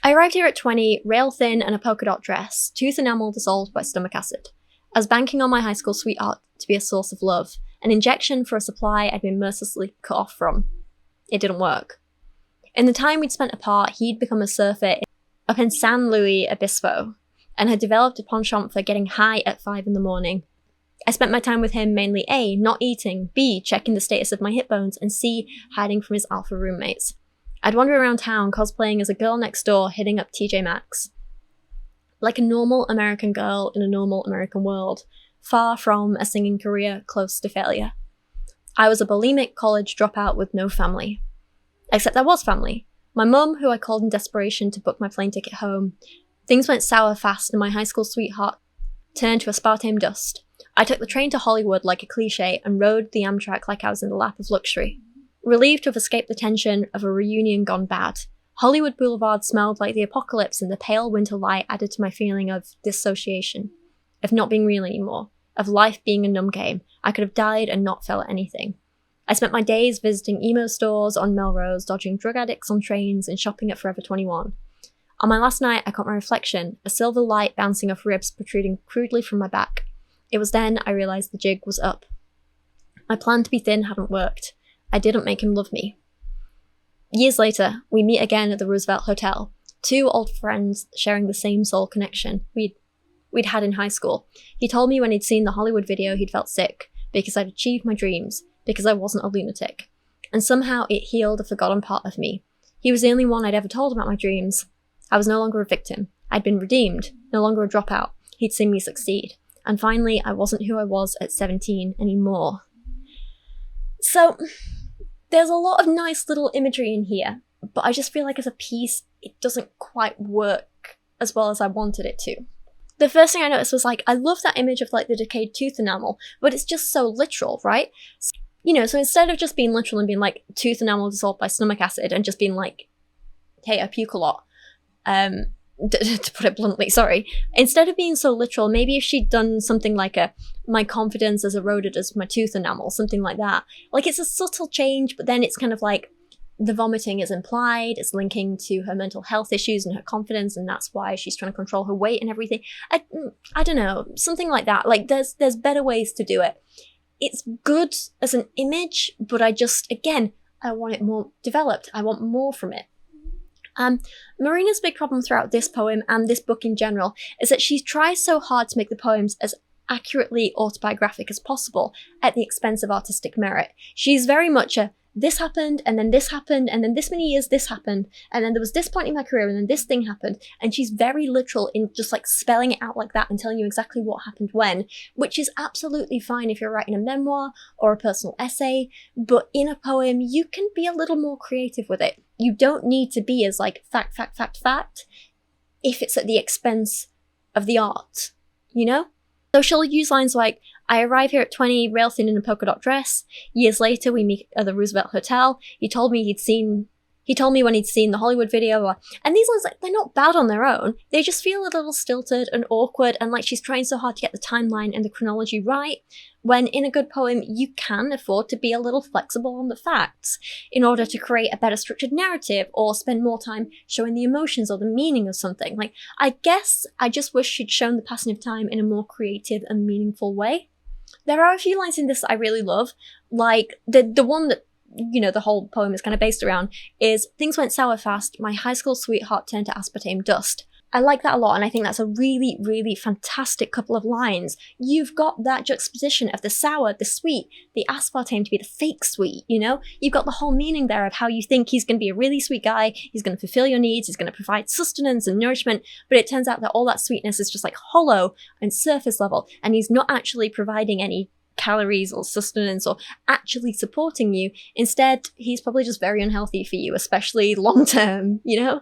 I arrived here at 20, rail thin and a polka dot dress, tooth enamel dissolved by stomach acid. I was banking on my high school sweetheart to be a source of love, an injection for a supply I'd been mercilessly cut off from. It didn't work. In the time we'd spent apart, he'd become a surfer up in San Luis Obispo, and had developed a penchant for getting high at 5 in the morning. I spent my time with him mainly A, not eating, B, checking the status of my hip bones, and C, hiding from his alpha roommates. I'd wander around town cosplaying as a girl next door hitting up TJ Maxx. Like a normal American girl in a normal American world, far from a singing career close to failure. I was a bulimic college dropout with no family. Except there was family. My mum, who I called in desperation to book my plane ticket home. Things went sour fast and my high school sweetheart turned to aspartame dust. I took the train to Hollywood like a cliche and rode the Amtrak like I was in the lap of luxury. Relieved to have escaped the tension of a reunion gone bad. Hollywood Boulevard smelled like the apocalypse and the pale winter light added to my feeling of dissociation. Of not being real anymore. Of life being a numb game. I could have died and not felt anything. I spent my days visiting emo stores on Melrose, dodging drug addicts on trains and shopping at Forever 21. On my last night, I caught my reflection, a silver light bouncing off ribs protruding crudely from my back. It was then I realised the jig was up. My plan to be thin hadn't worked. I didn't make him love me. Years later, we meet again at the Roosevelt Hotel, two old friends sharing the same soul connection we'd had in high school. He told me when he'd seen the Hollywood video he'd felt sick, because I'd achieved my dreams, because I wasn't a lunatic. And somehow it healed a forgotten part of me. He was the only one I'd ever told about my dreams. I was no longer a victim. I'd been redeemed, no longer a dropout. He'd seen me succeed. And finally, I wasn't who I was at 17 anymore. So, there's a lot of nice little imagery in here, but I just feel like as a piece, it doesn't quite work as well as I wanted it to. The first thing I noticed was like, I love that image of like the decayed tooth enamel, but it's just so literal, right? So instead of just being literal and being like, tooth enamel dissolved by stomach acid and just being like, hey, I puke a lot, to put it bluntly, sorry. Instead of being so literal, maybe if she'd done something like my confidence has eroded as my tooth enamel, something like that. Like it's a subtle change, but then it's kind of like the vomiting is implied, it's linking to her mental health issues and her confidence, and that's why she's trying to control her weight and everything. I don't know, something like that. Like there's better ways to do it. It's good as an image, but I want it more developed. I want more from it. Marina's big problem throughout this poem and this book in general is that she tries so hard to make the poems as accurately autobiographic as possible at the expense of artistic merit. She's very much a this happened, and then this happened, and then this many years this happened, and then there was this point in my career, and then this thing happened, and she's very literal in just like spelling it out like that and telling you exactly what happened when, which is absolutely fine if you're writing a memoir or a personal essay, but in a poem, you can be a little more creative with it. You don't need to be as like fact, if it's at the expense of the art, you know? So she'll use lines like, I arrive here at 20, rail thin in a polka dot dress. Years later, we meet at the Roosevelt Hotel. He told me when he'd seen the Hollywood video. And these lines, like, they're not bad on their own. They just feel a little stilted and awkward, and like she's trying so hard to get the timeline and the chronology right, when in a good poem, you can afford to be a little flexible on the facts in order to create a better structured narrative or spend more time showing the emotions or the meaning of something. Like, I guess I just wish she'd shown the passing of time in a more creative and meaningful way. There are a few lines in this that I really love, like the one that, you know, the whole poem is kind of based around is, things went sour fast, my high school sweetheart turned to aspartame dust. I like that a lot, and I think that's a really, really fantastic couple of lines. You've got that juxtaposition of the sour, the sweet, the aspartame to be the fake sweet, you know? You've got the whole meaning there of how you think he's going to be a really sweet guy, he's going to fulfill your needs, he's going to provide sustenance and nourishment, but it turns out that all that sweetness is just like hollow and surface level, and he's not actually providing any calories or sustenance or actually supporting you. Instead, he's probably just very unhealthy for you, especially long term, you know?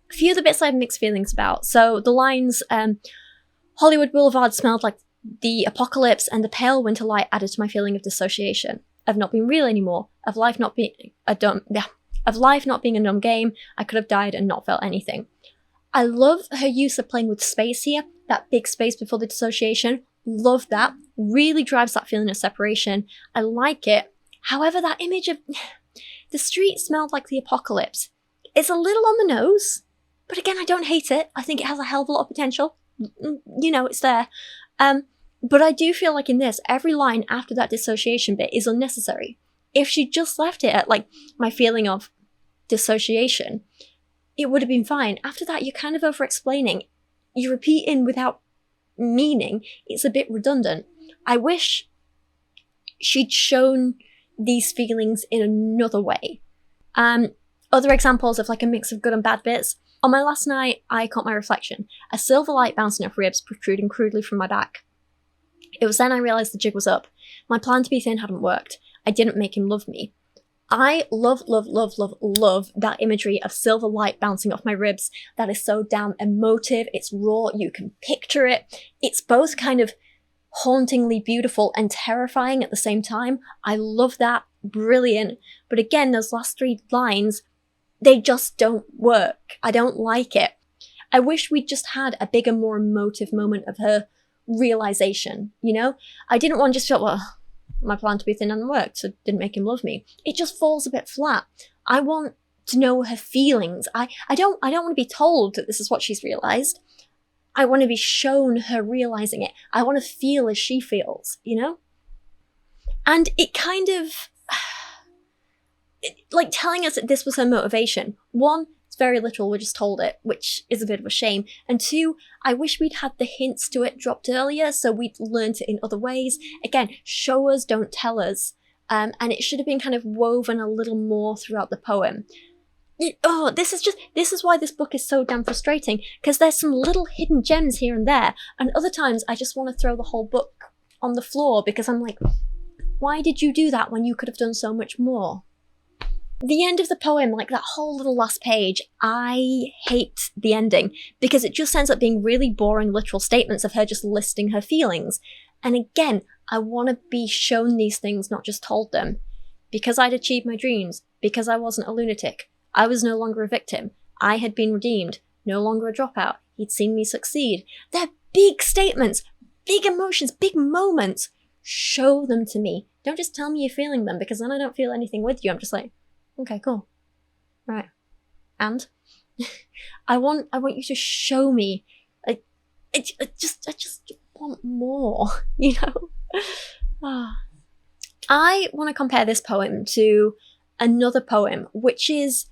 A few of the bits I have mixed feelings about. So the lines, Hollywood Boulevard smelled like the apocalypse, and the pale winter light added to my feeling of dissociation, of not being real anymore, of life not being a dumb game. I could have died and not felt anything. I love her use of playing with space here, that big space before the dissociation. Love that. Really drives that feeling of separation. I like it. However, that image of the street smelled like the apocalypse, it's a little on the nose. But again, I don't hate it. I think it has a hell of a lot of potential. You know, it's there. But I do feel like in this, every line after that dissociation bit is unnecessary. If she just left it at, like, my feeling of dissociation, it would have been fine. After that, you're kind of over-explaining. You're repeating without meaning. It's a bit redundant. I wish she'd shown these feelings in another way. Other examples of, like, a mix of good and bad bits. On my last night, I caught my reflection, a silver light bouncing off ribs protruding crudely from my back. It was then I realised the jig was up. My plan to be thin hadn't worked. I didn't make him love me. I love that imagery of silver light bouncing off my ribs. That is so damn emotive. It's raw. You can picture it. It's both kind of hauntingly beautiful and terrifying at the same time. I love that. Brilliant. But again, those last three lines, they just don't work. I don't like it. I wish we'd just had a bigger, more emotive moment of her realization, you know? I didn't want to just feel, well, my plan to be thin hadn't worked, so it didn't make him love me. It just falls a bit flat. I want to know her feelings. I don't want to be told that this is what she's realized. I want to be shown her realizing it. I want to feel as she feels, you know? And it kind of, like, telling us that this was her motivation. One, it's very literal, we're just told it, which is a bit of a shame. And two, I wish we'd had the hints to it dropped earlier so we'd learnt it in other ways. Again, show us, don't tell us. And it should have been kind of woven a little more throughout the poem. This is why this book is so damn frustrating, because there's some little hidden gems here and there, and other times I just want to throw the whole book on the floor because I'm like, why did you do that when you could have done so much more? The end of the poem, like that whole little last page, I hate the ending because it just ends up being really boring literal statements of her just listing her feelings. And again, I want to be shown these things, not just told them. Because I'd achieved my dreams, because I wasn't a lunatic, I was no longer a victim, I had been redeemed, no longer a dropout, he'd seen me succeed. They're big statements, big emotions, big moments. Show them to me. Don't just tell me you're feeling them, because then I don't feel anything with you. I'm just like, okay, cool. Right. And I want you to show me. I just want more, you know? I want to compare this poem to another poem, which is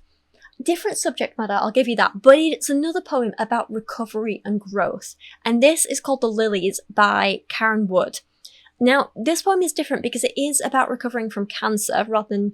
different subject matter, I'll give you that, but it's another poem about recovery and growth. And this is called The Lilies by Karen Wood. Now, this poem is different because it is about recovering from cancer rather than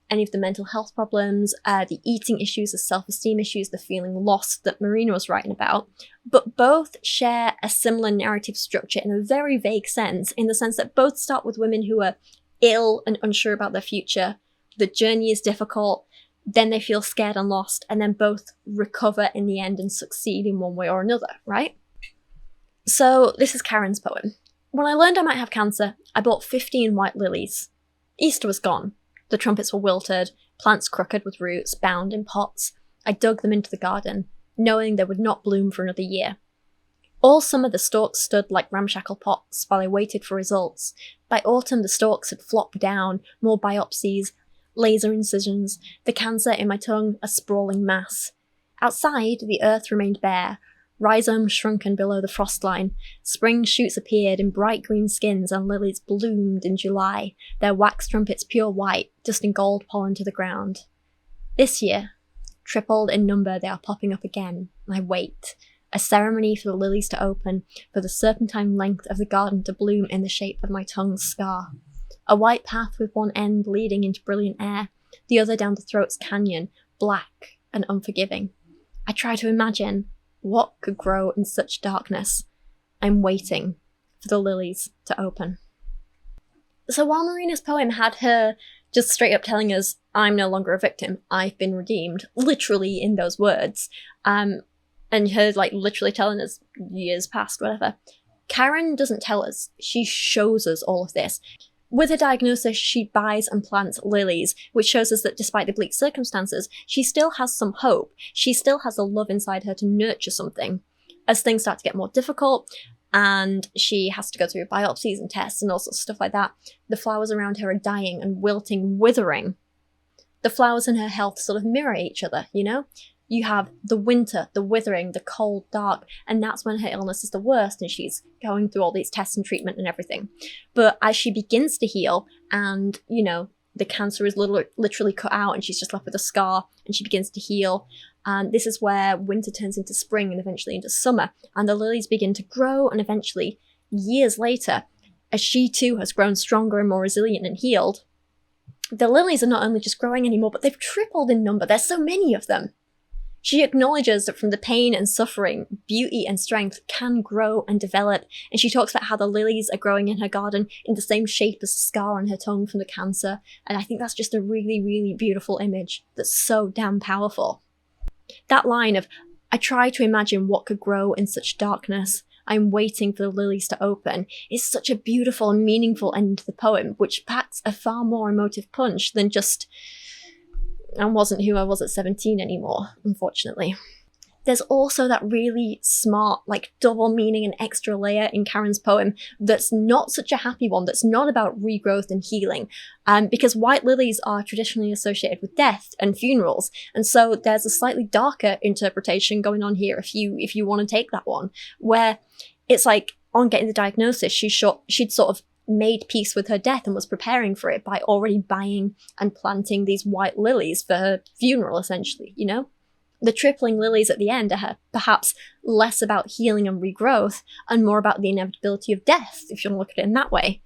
any of the mental health problems, the eating issues, the self-esteem issues, the feeling lost that Marina was writing about. But both share a similar narrative structure in a very vague sense, in the sense that both start with women who are ill and unsure about their future. The journey is difficult, then they feel scared and lost, and then both recover in the end and succeed in one way or another, right? So this is Karen's poem. When I learned I might have cancer, I bought 15 white lilies. Easter was gone. The trumpets were wilted, plants crooked with roots, bound in pots. I dug them into the garden, knowing they would not bloom for another year. All summer the stalks stood like ramshackle pots while I waited for results. By autumn the stalks had flopped down, more biopsies, laser incisions, the cancer in my tongue a sprawling mass. Outside, the earth remained bare, rhizomes shrunken below the frost line. Spring shoots appeared in bright green skins and lilies bloomed in July, their wax trumpets pure white, dusting gold pollen to the ground. This year, tripled in number, they are popping up again. I wait. a ceremony for the lilies to open, for the serpentine length of the garden to bloom in the shape of my tongue's scar. A white path with one end leading into brilliant air, the other down the throat's canyon, black and unforgiving. I try to imagine what could grow in such darkness. I'm waiting for the lilies to open. So while Marina's poem had her just straight up telling us, I'm no longer a victim, I've been redeemed, literally in those words, and her like literally telling us years past, whatever, Karen doesn't tell us, she shows us all of this. With her diagnosis, she buys and plants lilies, which shows us that despite the bleak circumstances, she still has some hope. She still has a love inside her to nurture something. As things start to get more difficult, and she has to go through biopsies and tests and all sorts of stuff like that, the flowers around her are dying and wilting, withering. The flowers and her health sort of mirror each other, you know? You have the winter, the withering, the cold, dark, and that's when her illness is the worst and she's going through all these tests and treatment and everything. But as she begins to heal and, you know, the cancer is literally cut out and she's just left with a scar and she begins to heal, and this is where winter turns into spring and eventually into summer, and the lilies begin to grow, and eventually, years later, as she too has grown stronger and more resilient and healed, the lilies are not only just growing anymore, but they've tripled in number. There's so many of them. She acknowledges that from the pain and suffering, beauty and strength can grow and develop, and she talks about how the lilies are growing in her garden in the same shape as the scar on her tongue from the cancer, and I think that's just a really, really beautiful image that's so damn powerful. That line of, I try to imagine what could grow in such darkness, I'm waiting for the lilies to open, is such a beautiful and meaningful end to the poem, which packs a far more emotive punch than just, I wasn't who I was at 17 anymore, unfortunately. There's also that really smart, like, double meaning and extra layer in Karen's poem that's not such a happy one, that's not about regrowth and healing, because white lilies are traditionally associated with death and funerals, and so there's a slightly darker interpretation going on here if you want to take that one, where it's like, on getting the diagnosis, she'd sort of made peace with her death and was preparing for it by already buying and planting these white lilies for her funeral, essentially, you know? The tripling lilies at the end are perhaps less about healing and regrowth and more about the inevitability of death, if you want to look at it in that way.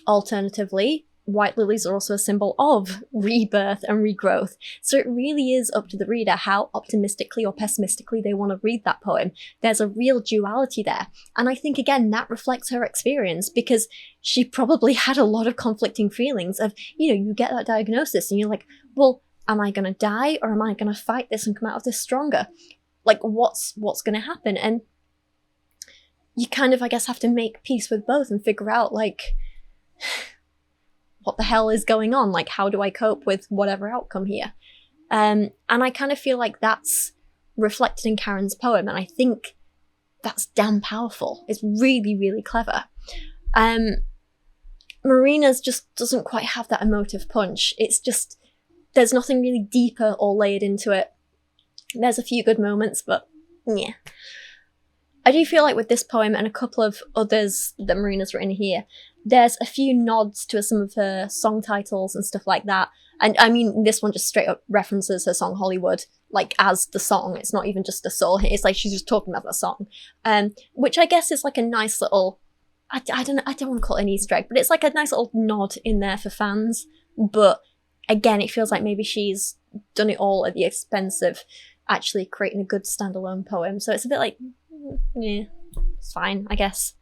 Alternatively, white lilies are also a symbol of rebirth and regrowth, so it really is up to the reader how optimistically or pessimistically they want to read that poem. There's a real duality there, and I think again that reflects her experience, because she probably had a lot of conflicting feelings of, you know, you get that diagnosis and you're like, well, am I going to die or am I going to fight this and come out of this stronger? Like, what's going to happen? And you kind of, I guess, have to make peace with both and figure out, like, what the hell is going on? Like, how do I cope with whatever outcome here? And I kind of feel like that's reflected in Karen's poem, and I think that's damn powerful. It's really, really clever. Marina's just doesn't quite have that emotive punch. It's just, there's nothing really deeper or layered into it. There's a few good moments, but yeah. I do feel like with this poem and a couple of others that Marina's written here, there's a few nods to some of her song titles and stuff like that. And I mean, this one just straight up references her song Hollywood, like, as the song. It's not even just a soul. It's like she's just talking about the song. Which I guess is like a nice little, I don't want to call it an Easter egg, but it's like a nice little nod in there for fans. But again, it feels like maybe she's done it all at the expense of actually creating a good standalone poem. So it's a bit like, yeah, it's fine, I guess.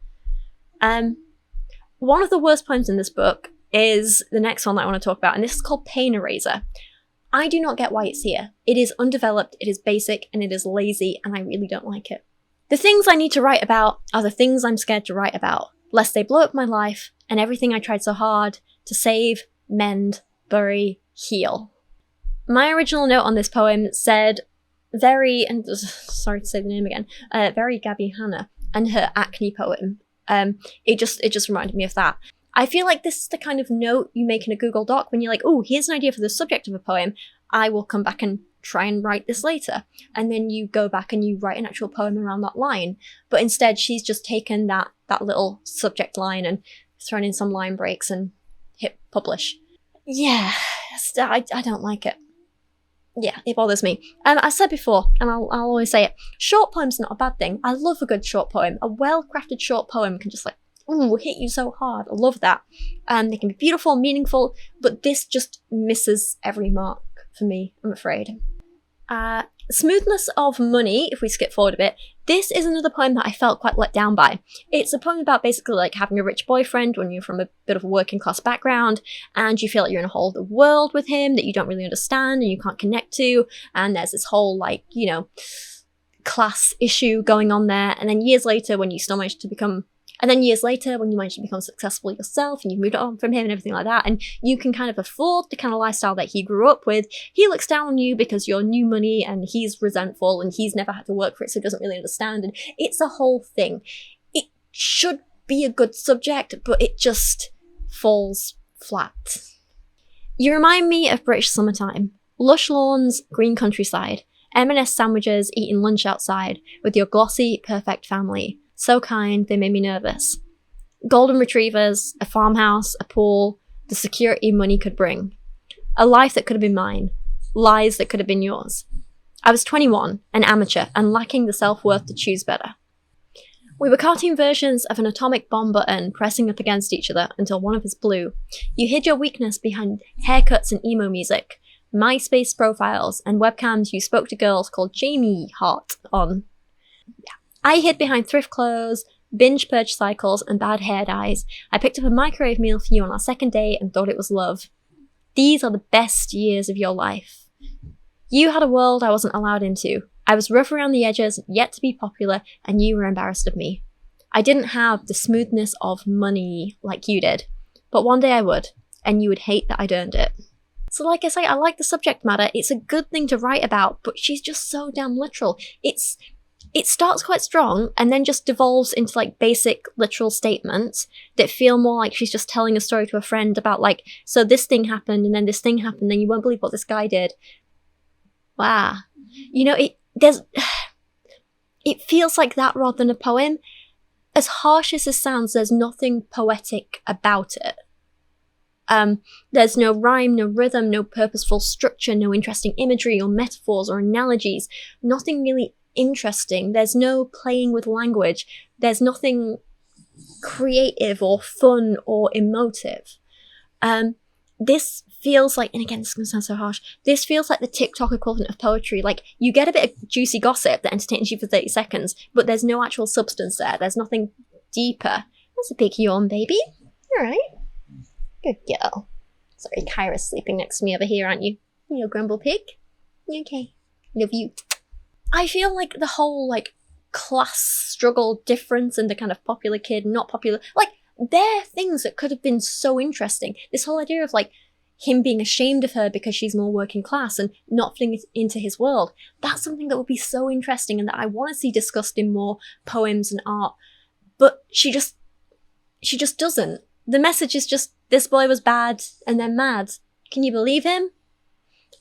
One of the worst poems in this book is the next one that I want to talk about, and this is called Pain Eraser. I do not get why it's here. It is undeveloped, it is basic, and it is lazy, and I really don't like it. The things I need to write about are the things I'm scared to write about, lest they blow up my life and everything I tried so hard to save, mend, bury, heal. My original note on this poem said, very, and sorry to say the name again, very Gabby Hanna and her acne poem. It just reminded me of that. I feel like this is the kind of note you make in a Google Doc when you're like, oh, here's an idea for the subject of a poem. I will come back and try and write this later. And then you go back and you write an actual poem around that line. But instead, she's just taken that little subject line and thrown in some line breaks and hit publish. Yeah, I don't like it. Yeah, it bothers me. And I said before, and I'll always say it, short poems are not a bad thing. I love a good short poem. A well-crafted short poem can just like, ooh, hit you so hard. I love that. They can be beautiful, meaningful, but this just misses every mark for me, I'm afraid. Smoothness of Money, if we skip forward a bit, this is another poem that I felt quite let down by. It's a poem about basically like having a rich boyfriend when you're from a bit of a working class background and you feel like you're in a whole other world with him that you don't really understand and you can't connect to, and there's this whole like, you know, class issue going on there, and then years later when you manage to become successful yourself and you've moved on from him and everything like that, and you can kind of afford the kind of lifestyle that he grew up with, he looks down on you because you're new money and he's resentful and he's never had to work for it, so he doesn't really understand, and it's a whole thing. It should be a good subject, but it just falls flat. You remind me of British summertime. Lush lawns, green countryside, M&S sandwiches, eating lunch outside with your glossy, perfect family. So kind, they made me nervous. Golden retrievers, a farmhouse, a pool, the security money could bring. A life that could have been mine. Lies that could have been yours. I was 21, an amateur, and lacking the self-worth to choose better. We were cartoon versions of an atomic bomb button pressing up against each other until one of us blew. You hid your weakness behind haircuts and emo music, MySpace profiles, and webcams you spoke to girls called Jamie Hart on. Yeah. I hid behind thrift clothes, binge purge cycles, and bad hair dyes. I picked up a microwave meal for you on our second date and thought it was love. These are the best years of your life. You had a world I wasn't allowed into. I was rough around the edges, yet to be popular, and you were embarrassed of me. I didn't have the smoothness of money like you did, but one day I would, and you would hate that I'd earned it. So like I say, I like the subject matter. It's a good thing to write about, but she's just so damn literal. It starts quite strong and then just devolves into like basic literal statements that feel more like she's just telling a story to a friend about like, so this thing happened and then this thing happened and you won't believe what this guy did. Wow. You know, it feels like that rather than a poem. As harsh as this sounds, there's nothing poetic about it. There's no rhyme, no rhythm, no purposeful structure, no interesting imagery or metaphors or analogies. Nothing really interesting. There's no playing with language. There's nothing creative or fun or emotive. This feels like, and again, this is going to sound so harsh, this feels like the TikTok equivalent of poetry. Like, you get a bit of juicy gossip that entertains you for 30 seconds, but there's no actual substance there. There's nothing deeper. That's a big yawn, baby. All right. Good girl. Sorry, Kyra's sleeping next to me over here, aren't you? You grumble pig. Okay. Love you. I feel like the whole, like, class struggle difference and the kind of popular kid, not popular, like, they're things that could have been so interesting. This whole idea of, like, him being ashamed of her because she's more working class and not fitting into his world, that's something that would be so interesting and that I want to see discussed in more poems and art. But she just doesn't. The message is just, this boy was bad and then mad. Can you believe him?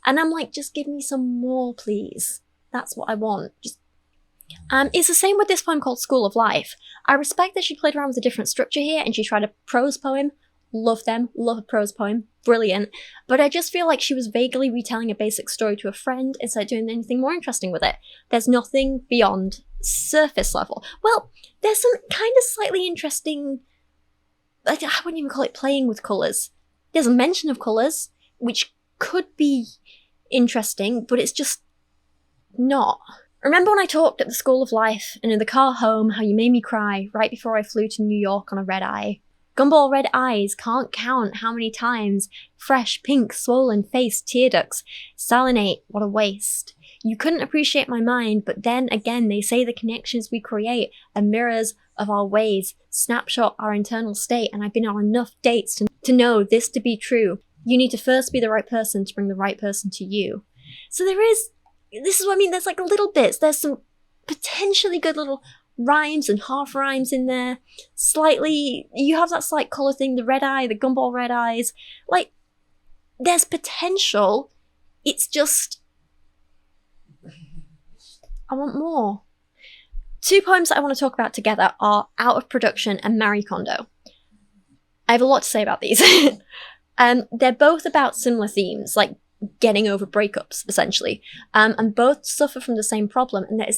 And I'm like, just give me some more, please. That's what I want. It's the same with this poem called School of Life. I respect that she played around with a different structure here and she tried a prose poem. Love them. Love a prose poem. Brilliant. But I just feel like she was vaguely retelling a basic story to a friend instead of doing anything more interesting with it. There's nothing beyond surface level. Well, there's some kind of slightly interesting, I wouldn't even call it playing with colours. There's a mention of colours, which could be interesting, but it's just not. Remember when I talked at the School of Life and in the car home how you made me cry right before I flew to New York on a red eye? Gumball red eyes can't count how many times. Fresh, pink, swollen face, tear ducts. Salinate, what a waste. You couldn't appreciate my mind, but then again they say the connections we create are mirrors of our ways, snapshot our internal state, and I've been on enough dates to know this to be true. You need to first be the right person to bring the right person to you. So this is what I mean, there's like little bits, there's some potentially good little rhymes and half rhymes in there. Slightly, you have that slight colour thing, the red eye, the gumball red eyes. Like, there's potential. It's just, I want more. Two poems that I want to talk about together are Out of Production and Marry Kondo. I have a lot to say about these. They're both about similar themes, like getting over breakups, essentially. And both suffer from the same problem, and that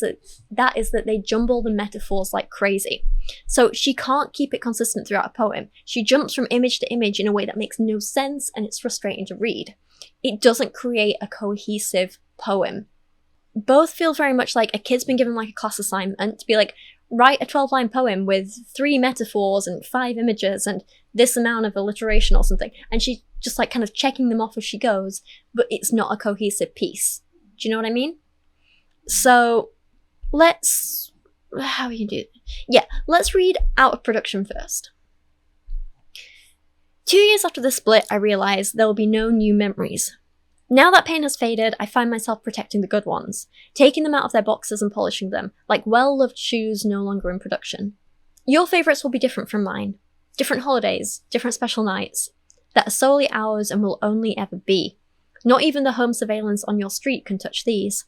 is that they jumble the metaphors like crazy. So she can't keep it consistent throughout a poem. She jumps from image to image in a way that makes no sense, and it's frustrating to read. It doesn't create a cohesive poem. Both feel very much like a kid's been given like a class assignment to be like, write a 12-line poem with 3 metaphors and 5 images and this amount of alliteration or something. And she's just like kind of checking them off as she goes, but it's not a cohesive piece. Do you know what I mean? So how are you do it? Yeah, let's read Out of Production first. 2 years after the split, I realised there will be no new memories. Now that pain has faded, I find myself protecting the good ones, taking them out of their boxes and polishing them, like well-loved shoes no longer in production. Your favourites will be different from mine. Different holidays, different special nights, that are solely ours and will only ever be. Not even the home surveillance on your street can touch these.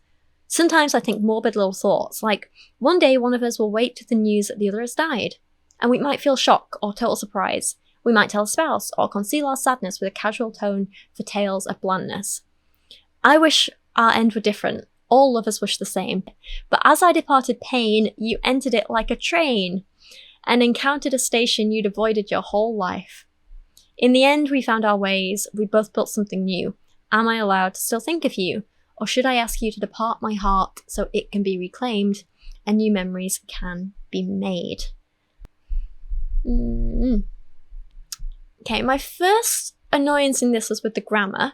Sometimes I think morbid little thoughts, like one day one of us will wake to the news that the other has died, and we might feel shock or total surprise. We might tell a spouse or conceal our sadness with a casual tone for tales of blandness. I wish our end were different. All lovers wish the same. But as I departed pain, you entered it like a train and encountered a station you'd avoided your whole life. In the end, we found our ways. We both built something new. Am I allowed to still think of you? Or should I ask you to depart my heart so it can be reclaimed and new memories can be made? Okay, my first annoyance in this was with the grammar,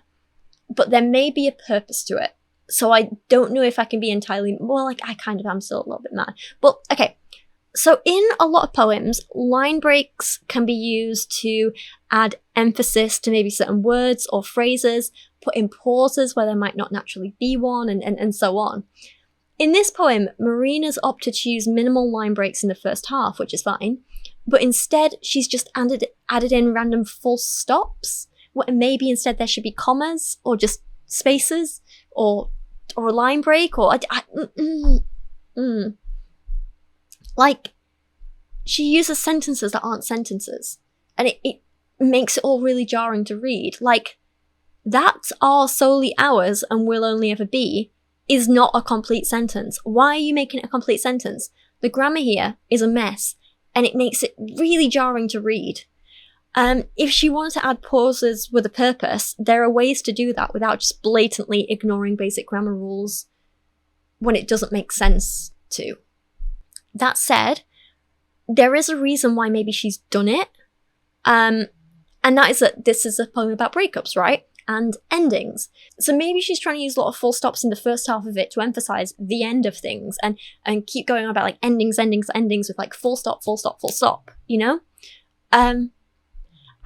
but there may be a purpose to it. So I don't know if I can be entirely, well, like I kind of am still a little bit mad. But okay, so in a lot of poems, line breaks can be used to add emphasis to maybe certain words or phrases, put in pauses where there might not naturally be one, and so on. In this poem, Marina's opted to use minimal line breaks in the first half, which is fine, but instead she's just added in random full stops. Maybe instead there should be commas or just spaces or a line break or like she uses sentences that aren't sentences, and it makes it all really jarring to read. Like, that's are solely ours and will only ever be is not a complete sentence. Why are you making it a complete sentence? The grammar here is a mess, and it makes it really jarring to read. If she wanted to add pauses with a purpose, there are ways to do that without just blatantly ignoring basic grammar rules when it doesn't make sense to. That said, there is a reason why maybe she's done it, and that is that this is a poem about breakups, right? And endings. So maybe she's trying to use a lot of full stops in the first half of it to emphasize the end of things and keep going on about like endings with like full stop, you know?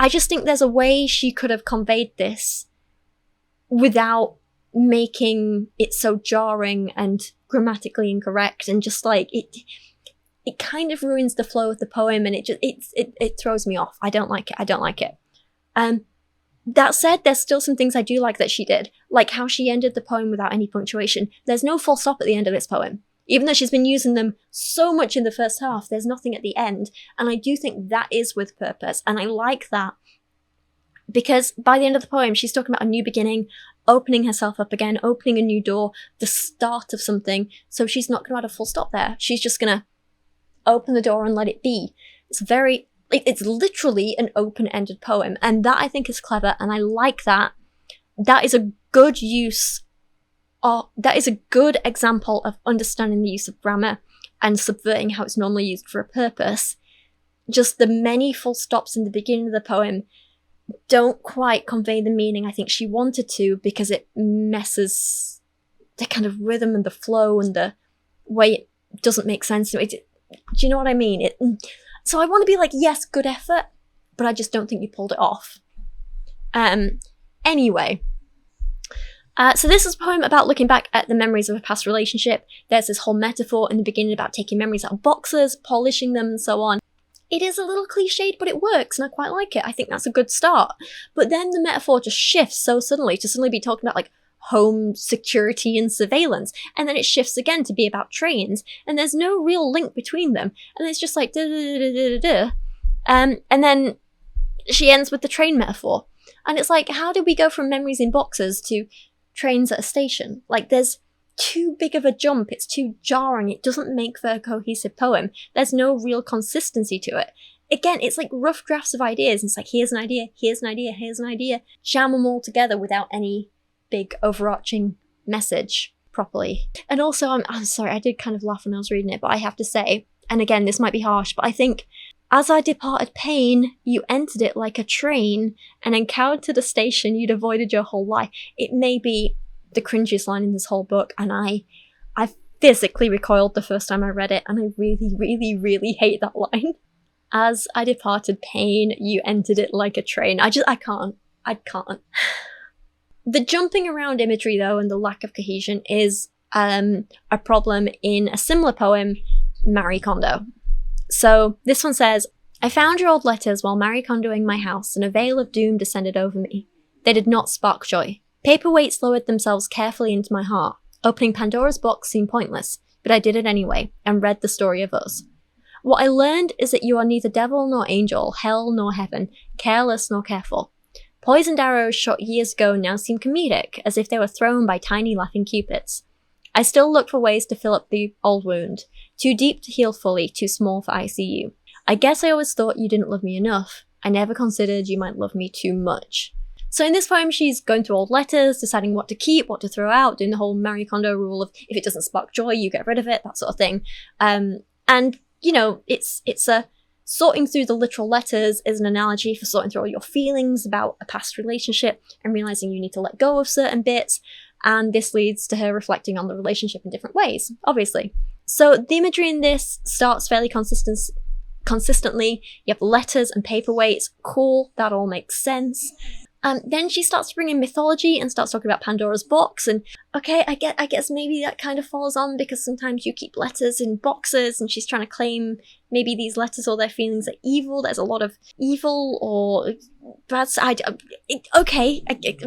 I just think there's a way she could have conveyed this without making it so jarring and grammatically incorrect, and just like it kind of ruins the flow of the poem, and it throws me off. I don't like it. That said, there's still some things I do like that she did, like how she ended the poem without any punctuation. There's no full stop at the end of this poem. Even though she's been using them so much in the first half, there's nothing at the end. And I do think that is with purpose. And I like that because by the end of the poem, she's talking about a new beginning, opening herself up again, opening a new door, the start of something. So she's not going to add a full stop there. She's just going to open the door and let it be. It's literally an open-ended poem. And that I think is clever. And I like that. That is a good use. That is a good example of understanding the use of grammar and subverting how it's normally used for a purpose. Just the many full stops in the beginning of the poem don't quite convey the meaning I think she wanted to, because it messes the kind of rhythm and the flow and the way it doesn't make sense. Do you know what I mean? So I want to be like, yes, good effort, but I just don't think you pulled it off. Anyway. So this is a poem about looking back at the memories of a past relationship. There's this whole metaphor in the beginning about taking memories out of boxes, polishing them, and so on. It is a little cliched, but it works, and I quite like it. I think that's a good start. But then the metaphor just shifts so suddenly to suddenly be talking about like home security and surveillance, and then it shifts again to be about trains, and there's no real link between them, and it's just like da da da da da da. And then she ends with the train metaphor. And it's like, how did we go from memories in boxes to trains at a station? Like, there's too big of a jump, it's too jarring, it doesn't make for a cohesive poem. There's no real consistency to it. Again, it's like rough drafts of ideas. It's like, here's an idea, here's an idea, here's an idea. Jam them all together without any big overarching message properly. And also, I'm sorry, I did kind of laugh when I was reading it, but I have to say, and again, this might be harsh, but I think, as I departed pain, you entered it like a train and encountered a station you'd avoided your whole life. It may be the cringiest line in this whole book, and I physically recoiled the first time I read it, and I really, really, really hate that line. As I departed pain, you entered it like a train. I can't. The jumping around imagery, though, and the lack of cohesion is a problem in a similar poem, Marie Kondo. So this one says, I found your old letters while Marie Kondoing my house, and a veil of doom descended over me. They did not spark joy. Paperweights lowered themselves carefully into my heart. Opening Pandora's box seemed pointless, but I did it anyway, and read the story of us. What I learned is that you are neither devil nor angel, hell nor heaven, careless nor careful. Poisoned arrows shot years ago now seem comedic, as if they were thrown by tiny laughing cupids. I still look for ways to fill up the old wound, too deep to heal fully, too small for ICU. I guess I always thought you didn't love me enough. I never considered you might love me too much. So in this poem, she's going through old letters, deciding what to keep, what to throw out, doing the whole Marie Kondo rule of if it doesn't spark joy, you get rid of it, that sort of thing. And, you know, it's a sorting through the literal letters is an analogy for sorting through all your feelings about a past relationship and realizing you need to let go of certain bits. And this leads to her reflecting on the relationship in different ways, obviously. So the imagery in this starts fairly consistently. You have letters and paperweights. Cool, that all makes sense. Then she starts to bring in mythology and starts talking about Pandora's box. And okay, I guess maybe that kind of follows on because sometimes you keep letters in boxes, and she's trying to claim maybe these letters or their feelings are evil. There's a lot of evil or bad side. Okay,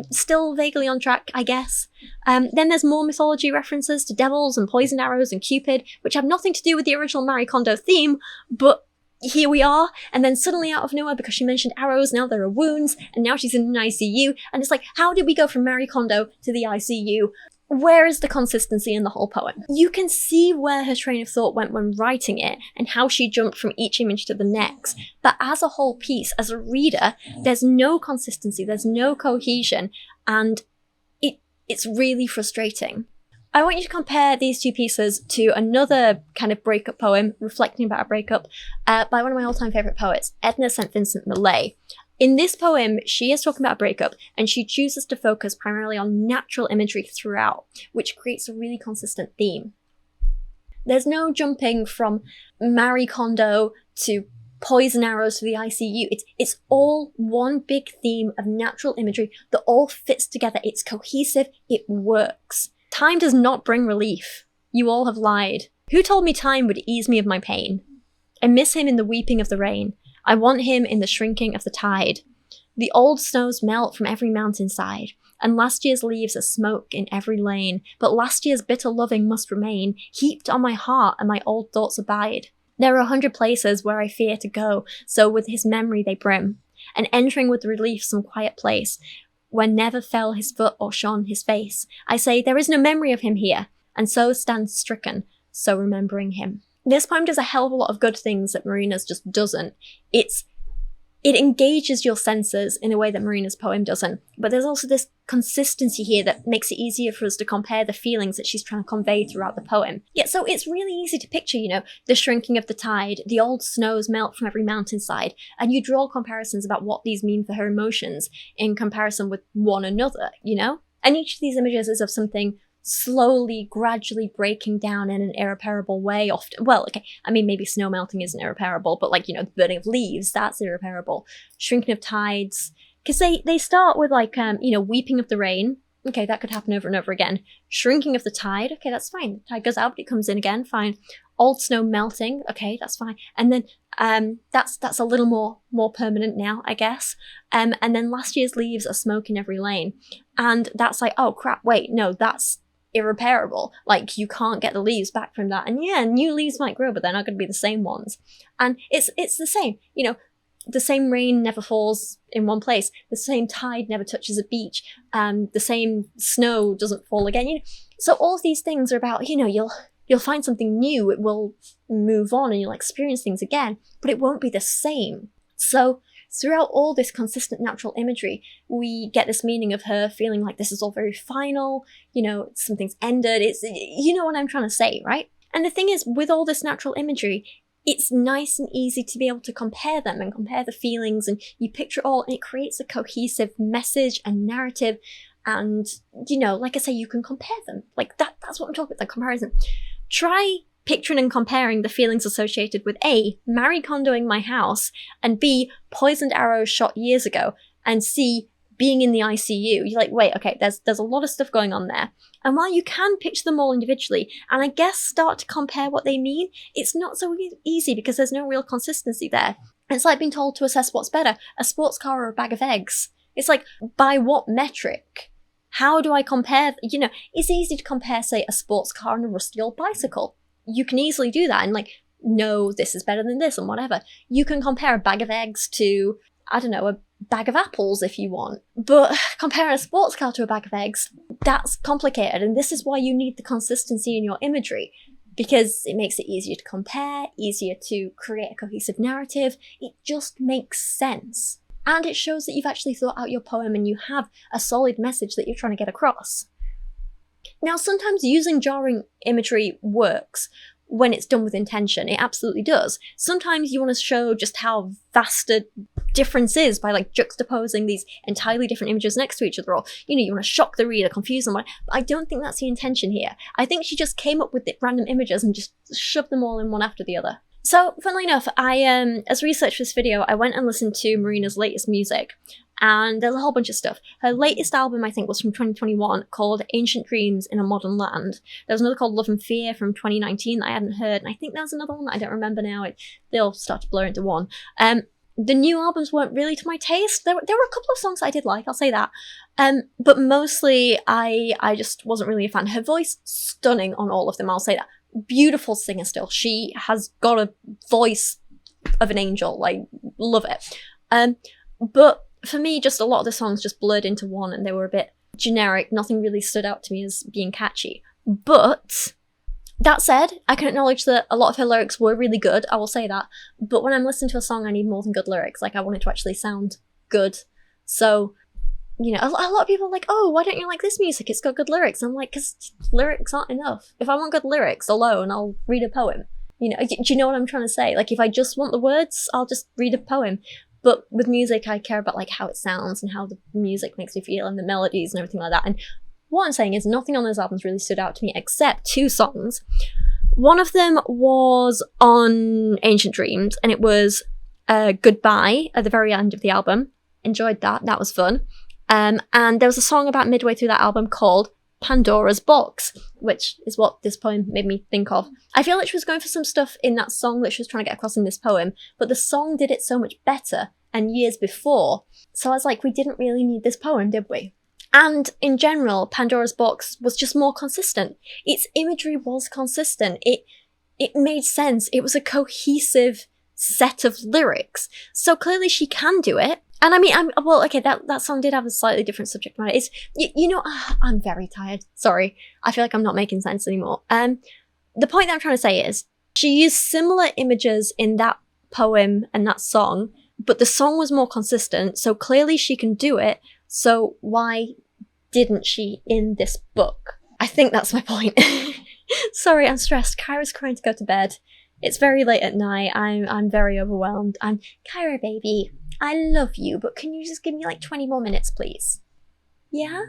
still vaguely on track, I guess. Then there's more mythology references to devils and poison arrows and Cupid, which have nothing to do with the original Marie Kondo theme, but here we are. And then suddenly out of nowhere, because she mentioned arrows, now there are wounds, and now she's in an ICU. And it's like, how did we go from Marie Kondo to the ICU? Where is the consistency in the whole poem? You can see where her train of thought went when writing it, and how she jumped from each image to the next. But as a whole piece, as a reader, there's no consistency, there's no cohesion, and it's really frustrating. I want you to compare these two pieces to another kind of breakup poem reflecting about a breakup by one of my all-time favourite poets, Edna St. Vincent Millay. In this poem, she is talking about a breakup, and she chooses to focus primarily on natural imagery throughout, which creates a really consistent theme. There's no jumping from Marie Kondo to poison arrows to the ICU. It's all one big theme of natural imagery that all fits together. It's cohesive, it works. Time does not bring relief. You all have lied. Who told me time would ease me of my pain? I miss him in the weeping of the rain. I want him in the shrinking of the tide. The old snows melt from every mountainside, and last year's leaves are smoke in every lane, but last year's bitter loving must remain, heaped on my heart, and my old thoughts abide. There are 100 places where I fear to go, so with his memory they brim, and entering with relief some quiet place, where never fell his foot or shone his face, I say, there is no memory of him here, and so stands stricken, so remembering him. This poem does a hell of a lot of good things that Marina's just doesn't. It engages your senses in a way that Marina's poem doesn't, but there's also this consistency here that makes it easier for us to compare the feelings that she's trying to convey throughout the poem. Yeah, so it's really easy to picture, the shrinking of the tide, the old snows melt from every mountainside, and you draw comparisons about what these mean for her emotions in comparison with one another, And each of these images is of something slowly, gradually breaking down in an irreparable way often. Well, okay, I mean, maybe snow melting isn't irreparable, but the burning of leaves, that's irreparable. Shrinking of tides, because they start with weeping of the rain. Okay, that could happen over and over again. Shrinking of the tide, okay, that's fine. The tide goes out, but it comes in again, fine. Old snow melting, okay, that's fine. And then that's a little more permanent now, I guess. And then last year's leaves are smoke in every lane. And that's like, oh crap, wait, no, that's irreparable. You can't get the leaves back from that. And yeah, new leaves might grow, but they're not going to be the same ones. And it's the same, the same rain never falls in one place. The same tide never touches a beach. The same snow doesn't fall again. You know? So all of these things are about, you know, you'll find something new. It will move on and you'll experience things again, but it won't be the same. So throughout all this consistent natural imagery, we get this meaning of her feeling like this is all very final, you know, something's ended. It's, you know what I'm trying to say, right? And the thing is, with all this natural imagery, it's nice and easy to be able to compare them and compare the feelings, and you picture it all, and it creates a cohesive message and narrative. And, you know, like I say, you can compare them. Like that's what I'm talking about, the comparison. Try picturing and comparing the feelings associated with A, Marie Kondoing my house, and B, poisoned arrows shot years ago, and C, being in the ICU. You're like, wait, okay, there's a lot of stuff going on there. And while you can picture them all individually, and I guess start to compare what they mean, it's not so easy because there's no real consistency there. It's like being told to assess what's better, a sports car or a bag of eggs. It's like, by what metric? How do I compare? You know, it's easy to compare, say, a sports car and a rusty old bicycle. You can easily do that and like, no, this is better than this and whatever. You can compare a bag of eggs to, I don't know, a bag of apples if you want. But comparing a sports car to a bag of eggs, that's complicated. And this is why you need the consistency in your imagery, because it makes it easier to compare, easier to create a cohesive narrative. It just makes sense. And it shows that you've actually thought out your poem and you have a solid message that you're trying to get across. Now, sometimes using jarring imagery works when it's done with intention. It absolutely does. Sometimes you want to show just how vast a difference is by like juxtaposing these entirely different images next to each other, or, you know, you want to shock the reader, confuse them. But I don't think that's the intention here. I think she just came up with the random images and just shoved them all in one after the other. So, funnily enough, as research for this video, I went and listened to Marina's latest music. And there's a whole bunch of stuff. Her latest album, I think, was from 2021, called Ancient Dreams in a Modern Land. There was another called Love and Fear from 2019 that I hadn't heard, and I think there was another one that I don't remember now. They all start to blur into one. The new albums weren't really to my taste. There were a couple of songs I did like, I'll say that. But mostly, I just wasn't really a fan. Her voice, stunning on all of them, I'll say that. Beautiful singer still. She has got a voice of an angel. I love it. But for me, just a lot of the songs just blurred into one and they were a bit generic. Nothing really stood out to me as being catchy. But that said, I can acknowledge that a lot of her lyrics were really good, I will say that. But when I'm listening to a song, I need more than good lyrics. Like, I want it to actually sound good. So, you know, a lot of people are like, oh, why don't you like this music? It's got good lyrics. I'm like, because lyrics aren't enough. If I want good lyrics alone, I'll read a poem. You know, do you know what I'm trying to say? Like, if I just want the words, I'll just read a poem. But with music, I care about like how it sounds and how the music makes me feel and the melodies and everything like that. And what I'm saying is nothing on those albums really stood out to me except two songs. One of them was on Ancient Dreams, and it was Goodbye at the very end of the album. Enjoyed that. That was fun. And there was a song about midway through that album called Pandora's Box, which is what this poem made me think of. I feel like she was going for some stuff in that song that she was trying to get across in this poem, but the song did it so much better and years before. So I was like, we didn't really need this poem, did we? And in general, Pandora's Box was just more consistent. Its imagery was consistent. It made sense. It was a cohesive set of lyrics. So clearly she can do it. And I mean, well, okay, that song did have a slightly different subject matter. It's, you know, I'm very tired. Sorry. I feel like I'm not making sense anymore. The point that I'm trying to say is, she used similar images in that poem and that song, but the song was more consistent, so clearly she can do it, so why didn't she in this book? I think that's my point. Sorry, I'm stressed. Kyra's crying to go to bed. It's very late at night. I'm very overwhelmed. Kyra, baby, I love you, but can you just give me like 20 more minutes, please? Yeah?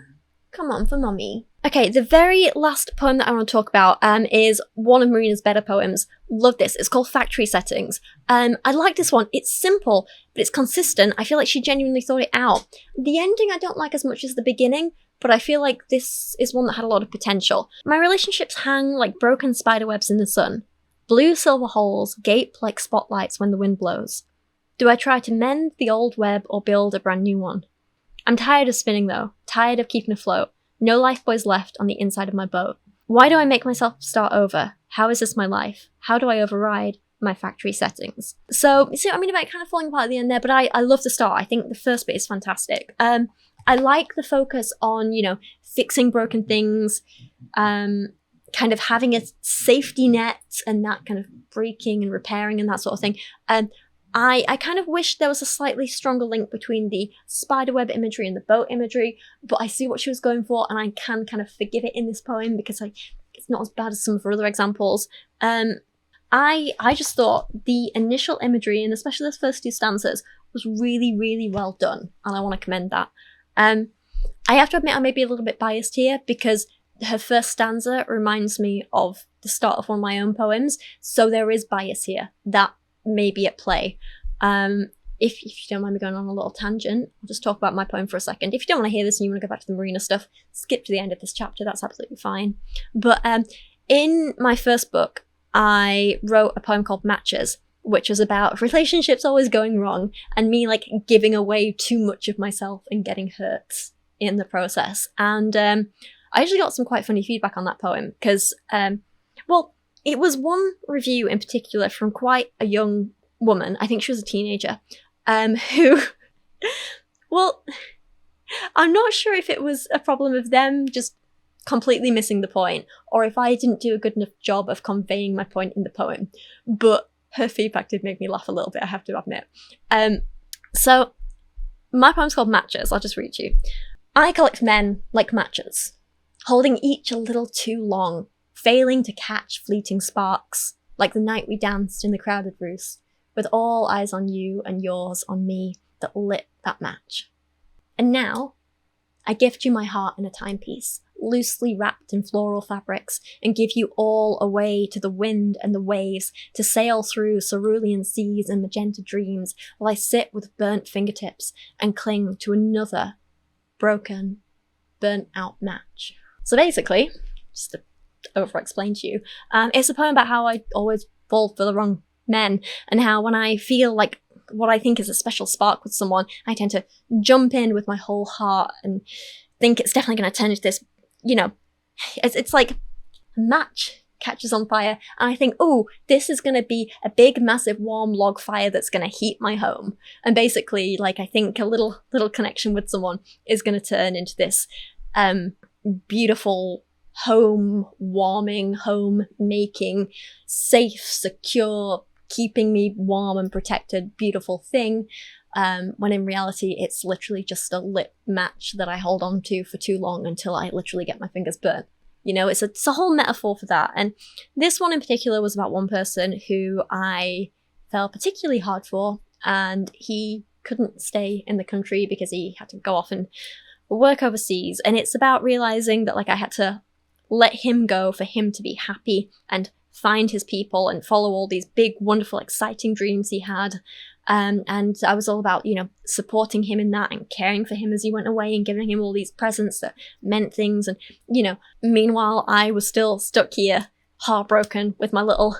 Come on, for mommy. Okay, the very last poem that I want to talk about is one of Marina's better poems. Love this. It's called Factory Settings. I like this one. It's simple, but it's consistent. I feel like she genuinely thought it out. The ending I don't like as much as the beginning, but I feel like this is one that had a lot of potential. My relationships hang like broken spiderwebs in the sun. Blue silver holes gape like spotlights when the wind blows. Do I try to mend the old web or build a brand new one? I'm tired of spinning though, tired of keeping afloat. No lifebuoys left on the inside of my boat. Why do I make myself start over? How is this my life? How do I override my factory settings. So I mean, about kind of falling apart at the end there, but I love the start. I think the first bit is fantastic. I like the focus on, you know, fixing broken things, kind of having a safety net and that kind of breaking and repairing and that sort of thing. I kind of wish there was a slightly stronger link between the spiderweb imagery and the boat imagery, but I see what she was going for and I can kind of forgive it in this poem because it's not as bad as some of her other examples. I just thought the initial imagery, and especially those first two stanzas, was really, really well done, and I want to commend that. I have to admit I may be a little bit biased here because her first stanza reminds me of the start of one of my own poems, so there is bias here. That may be at play. If you don't mind me going on a little tangent, I'll just talk about my poem for a second. If you don't want to hear this and you want to go back to the Marina stuff, skip to the end of this chapter, that's absolutely fine. But in my first book, I wrote a poem called Matches, which was about relationships always going wrong and me like giving away too much of myself and getting hurt in the process. And I actually got some quite funny feedback on that poem because, well, it was one review in particular from quite a young woman, I think she was a teenager, who, well, I'm not sure if it was a problem of them just completely missing the point or if I didn't do a good enough job of conveying my point in the poem, but her feedback did make me laugh a little bit, I have to admit. So my poem's called Matches. I'll just read to you. I collect men like matches, holding each a little too long, failing to catch fleeting sparks, like the night we danced in the crowded roost, with all eyes on you and yours on me that lit that match. And now, I gift you my heart in a timepiece, loosely wrapped in floral fabrics, and give you all away to the wind and the waves to sail through cerulean seas and magenta dreams while I sit with burnt fingertips and cling to another broken, burnt out match. So basically, just to over-explain to you, it's a poem about how I always fall for the wrong men and how when I feel like what I think is a special spark with someone, I tend to jump in with my whole heart and think it's definitely going to turn into this, you know, it's like a match catches on fire and I think, oh, this is going to be a big, massive, warm log fire that's going to heat my home. And basically, like, I think a little connection with someone is going to turn into this beautiful, home-warming, home-making, safe, secure, keeping me warm and protected, beautiful thing, when in reality it's literally just a lit match that I hold on to for too long until I literally get my fingers burnt. You know, it's a whole metaphor for that. And this one in particular was about one person who I fell particularly hard for, and he couldn't stay in the country because he had to go off and work overseas. And it's about realizing that, like, I had to let him go for him to be happy and find his people and follow all these big, wonderful, exciting dreams he had. And I was all about, you know, supporting him in that and caring for him as he went away and giving him all these presents that meant things. And, you know, meanwhile, I was still stuck here, heartbroken with my little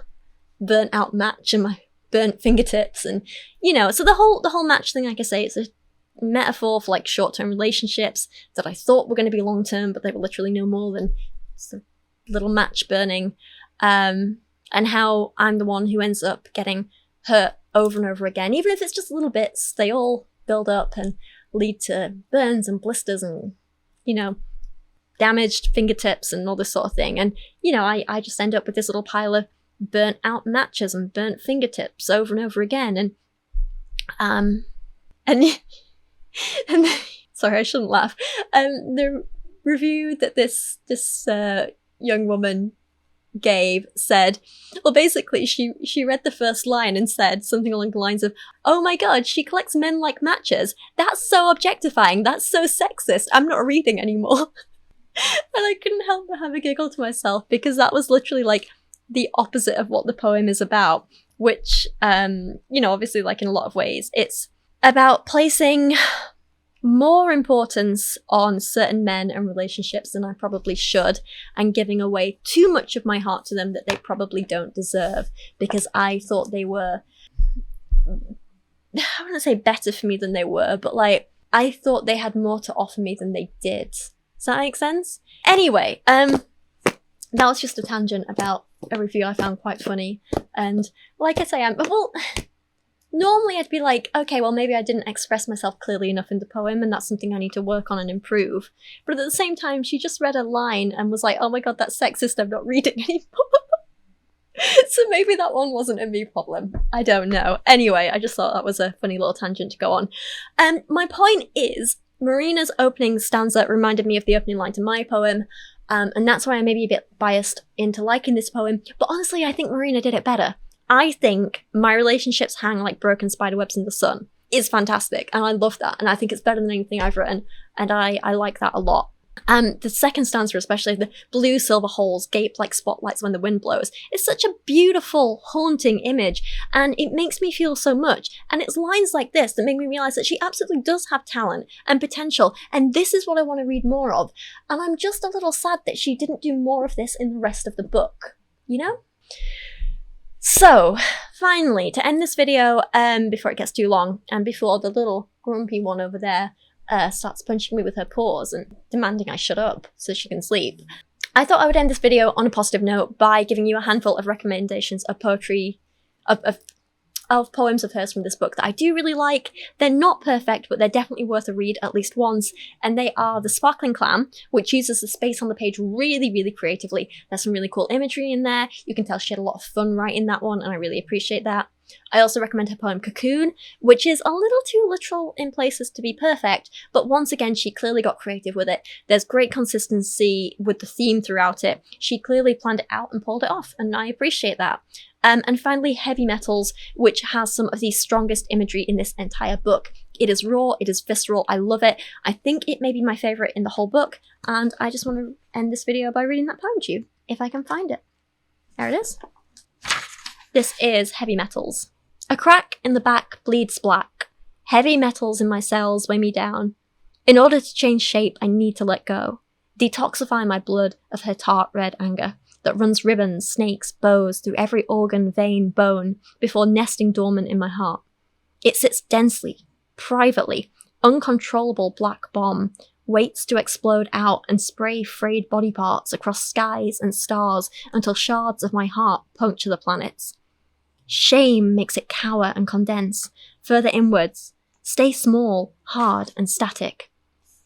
burnt out match and my burnt fingertips. And, you know, so the whole match thing, like I say, it's a metaphor for like short-term relationships that I thought were going to be long-term, but they were literally no more than just a little match burning. And how I'm the one who ends up getting hurt over and over again. Even if it's just little bits, they all build up and lead to burns and blisters and, you know, damaged fingertips and all this sort of thing. And, you know, I just end up with this little pile of burnt out matches and burnt fingertips over and over again. And sorry, I shouldn't laugh. The review that this young woman gave said, well, basically she read the first line and said something along the lines of, oh my god, she collects men like matches, that's so objectifying, that's so sexist, I'm not reading anymore. And I couldn't help but have a giggle to myself because that was literally like the opposite of what the poem is about, which you know, obviously, like in a lot of ways it's about placing more importance on certain men and relationships than I probably should, and giving away too much of my heart to them that they probably don't deserve because I thought they were, I wouldn't say better for me than they were, but like I thought they had more to offer me than they did. Does that make sense? Anyway, that was just a tangent about a review I found quite funny. And like I say, normally I'd be like, okay, well, maybe I didn't express myself clearly enough in the poem, and that's something I need to work on and improve. But at the same time, she just read a line and was like, oh my god, that's sexist, I'm not reading anymore. So maybe that one wasn't a me problem. I don't know. Anyway, I just thought that was a funny little tangent to go on. My point is, Marina's opening stanza reminded me of the opening line to my poem, and that's why I may be a bit biased into liking this poem. But honestly, I think Marina did it better. I think My Relationships Hang Like Broken Spiderwebs in the Sun is fantastic, and I love that, and I think it's better than anything I've written, and I like that a lot. The second stanza, especially, the blue silver holes gape like spotlights when the wind blows, is such a beautiful, haunting image, and it makes me feel so much. And it's lines like this that make me realise that she absolutely does have talent and potential, and this is what I want to read more of. And I'm just a little sad that she didn't do more of this in the rest of the book, you know? So, finally, to end this video, before it gets too long, and before the little grumpy one over there starts punching me with her paws and demanding I shut up so she can sleep, I thought I would end this video on a positive note by giving you a handful of recommendations of poetry, of poems of hers from this book that I do really like. They're not perfect, but they're definitely worth a read at least once, and they are The Sparkling Clam, which uses the space on the page really, really creatively. There's some really cool imagery in there. You can tell she had a lot of fun writing that one, and I really appreciate that. I also recommend her poem Cocoon, which is a little too literal in places to be perfect, but once again, she clearly got creative with it. There's great consistency with the theme throughout it. She clearly planned it out and pulled it off, and I appreciate that. And finally, Heavy Metals, which has some of the strongest imagery in this entire book. It is raw, it is visceral, I love it. I think it may be my favourite in the whole book, and I just want to end this video by reading that poem to you, if I can find it. There it is. This is Heavy Metals. A crack in the back bleeds black. Heavy metals in my cells weigh me down. In order to change shape, I need to let go. Detoxify my blood of her tart red anger that runs ribbons, snakes, bows through every organ, vein, bone before nesting dormant in my heart. It sits densely, privately, uncontrollable black bomb, waits to explode out and spray frayed body parts across skies and stars until shards of my heart puncture the planets. Shame makes it cower and condense, further inwards, stay small, hard and static.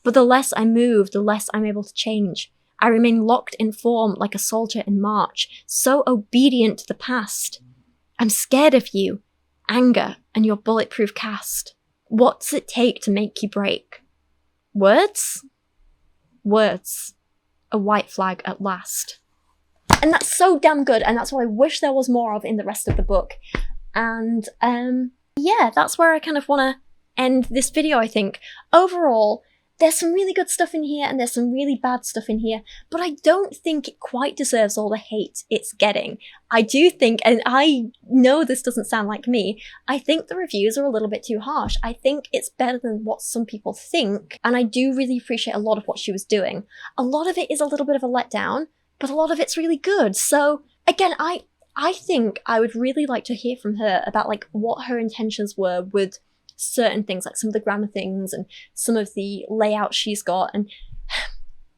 But the less I move, the less I'm able to change. I remain locked in form like a soldier in march, so obedient to the past. I'm scared of you, anger, and your bulletproof cast. What's it take to make you break? Words? Words. A white flag at last. And that's so damn good, and that's what I wish there was more of in the rest of the book. And, yeah, that's where I kind of want to end this video, I think. Overall, there's some really good stuff in here, and there's some really bad stuff in here, but I don't think it quite deserves all the hate it's getting. I do think, and I know this doesn't sound like me, I think the reviews are a little bit too harsh. I think it's better than what some people think, and I do really appreciate a lot of what she was doing. A lot of it is a little bit of a letdown, but a lot of it's really good. So, again, I think I would really like to hear from her about, like, what her intentions were with certain things, like some of the grammar things and some of the layout she's got. And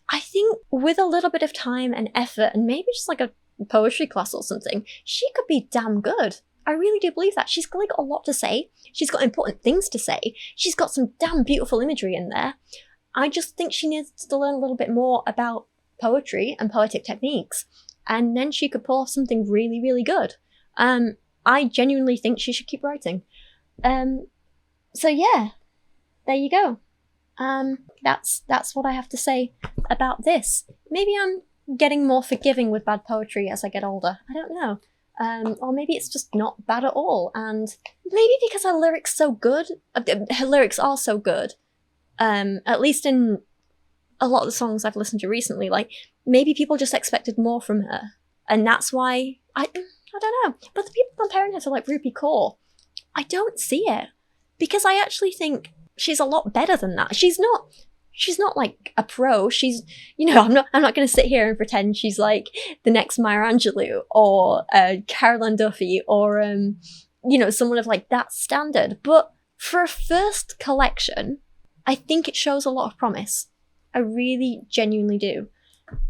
I think with a little bit of time and effort and maybe just like a poetry class or something, she could be damn good. I really do believe that. She's clearly got a lot to say. She's got important things to say. She's got some damn beautiful imagery in there. I just think she needs to learn a little bit more about poetry and poetic techniques, and then she could pull off something really, really good. I genuinely think she should keep writing. So yeah, there you go. That's what I have to say about this. Maybe I'm getting more forgiving with bad poetry as I get older. I don't know. Or maybe it's just not bad at all, and maybe because her lyrics so good, her lyrics are so good, at least in a lot of the songs I've listened to recently, like, maybe people just expected more from her, and that's why, I don't know, but the people comparing her to, like, Rupi Kaur, I don't see it, because I actually think she's a lot better than that. She's not like a pro. She's, you know, I'm not going to sit here and pretend she's like the next Maya Angelou or Caroline Duffy or, you know, someone of like that standard. But for a first collection, I think it shows a lot of promise. I really genuinely do.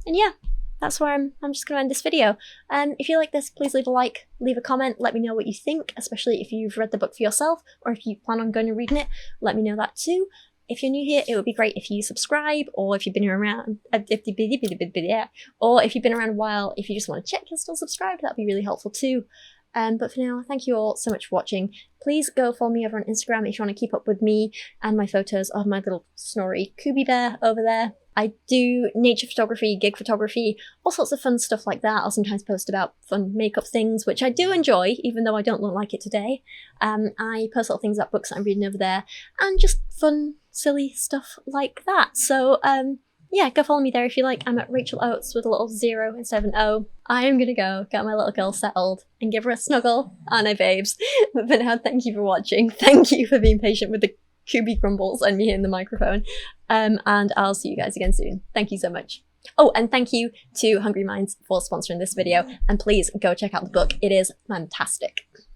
And yeah, that's where I'm just gonna end this video. If you like this, please leave a like, leave a comment, let me know what you think, especially if you've read the book for yourself, or if you plan on going and reading it, let me know that too. If you're new here, it would be great if you subscribe, or if you've been around, or if you've been around a while, if you just want to check you're still subscribed, that'd be really helpful too. But for now, thank you all so much for watching. Please go follow me over on Instagram if you want to keep up with me and my photos of my little snory Kubi bear over there. I do nature photography, gig photography, all sorts of fun stuff like that. I'll sometimes post about fun makeup things, which I do enjoy, even though I don't look like it today. I post little things about books that I'm reading over there, and just fun, silly stuff like that. So, yeah, go follow me there if you like. I'm at Rachel Oates with a little 0 instead of an O. I am gonna go get my little girl settled and give her a snuggle, aren't I, babes? But for now, thank you for watching. Thank you for being patient with the Kubi crumbles and me in the microphone. And I'll see you guys again soon. Thank you so much. Oh, and thank you to Hungry Minds for sponsoring this video. And please go check out the book. It is fantastic.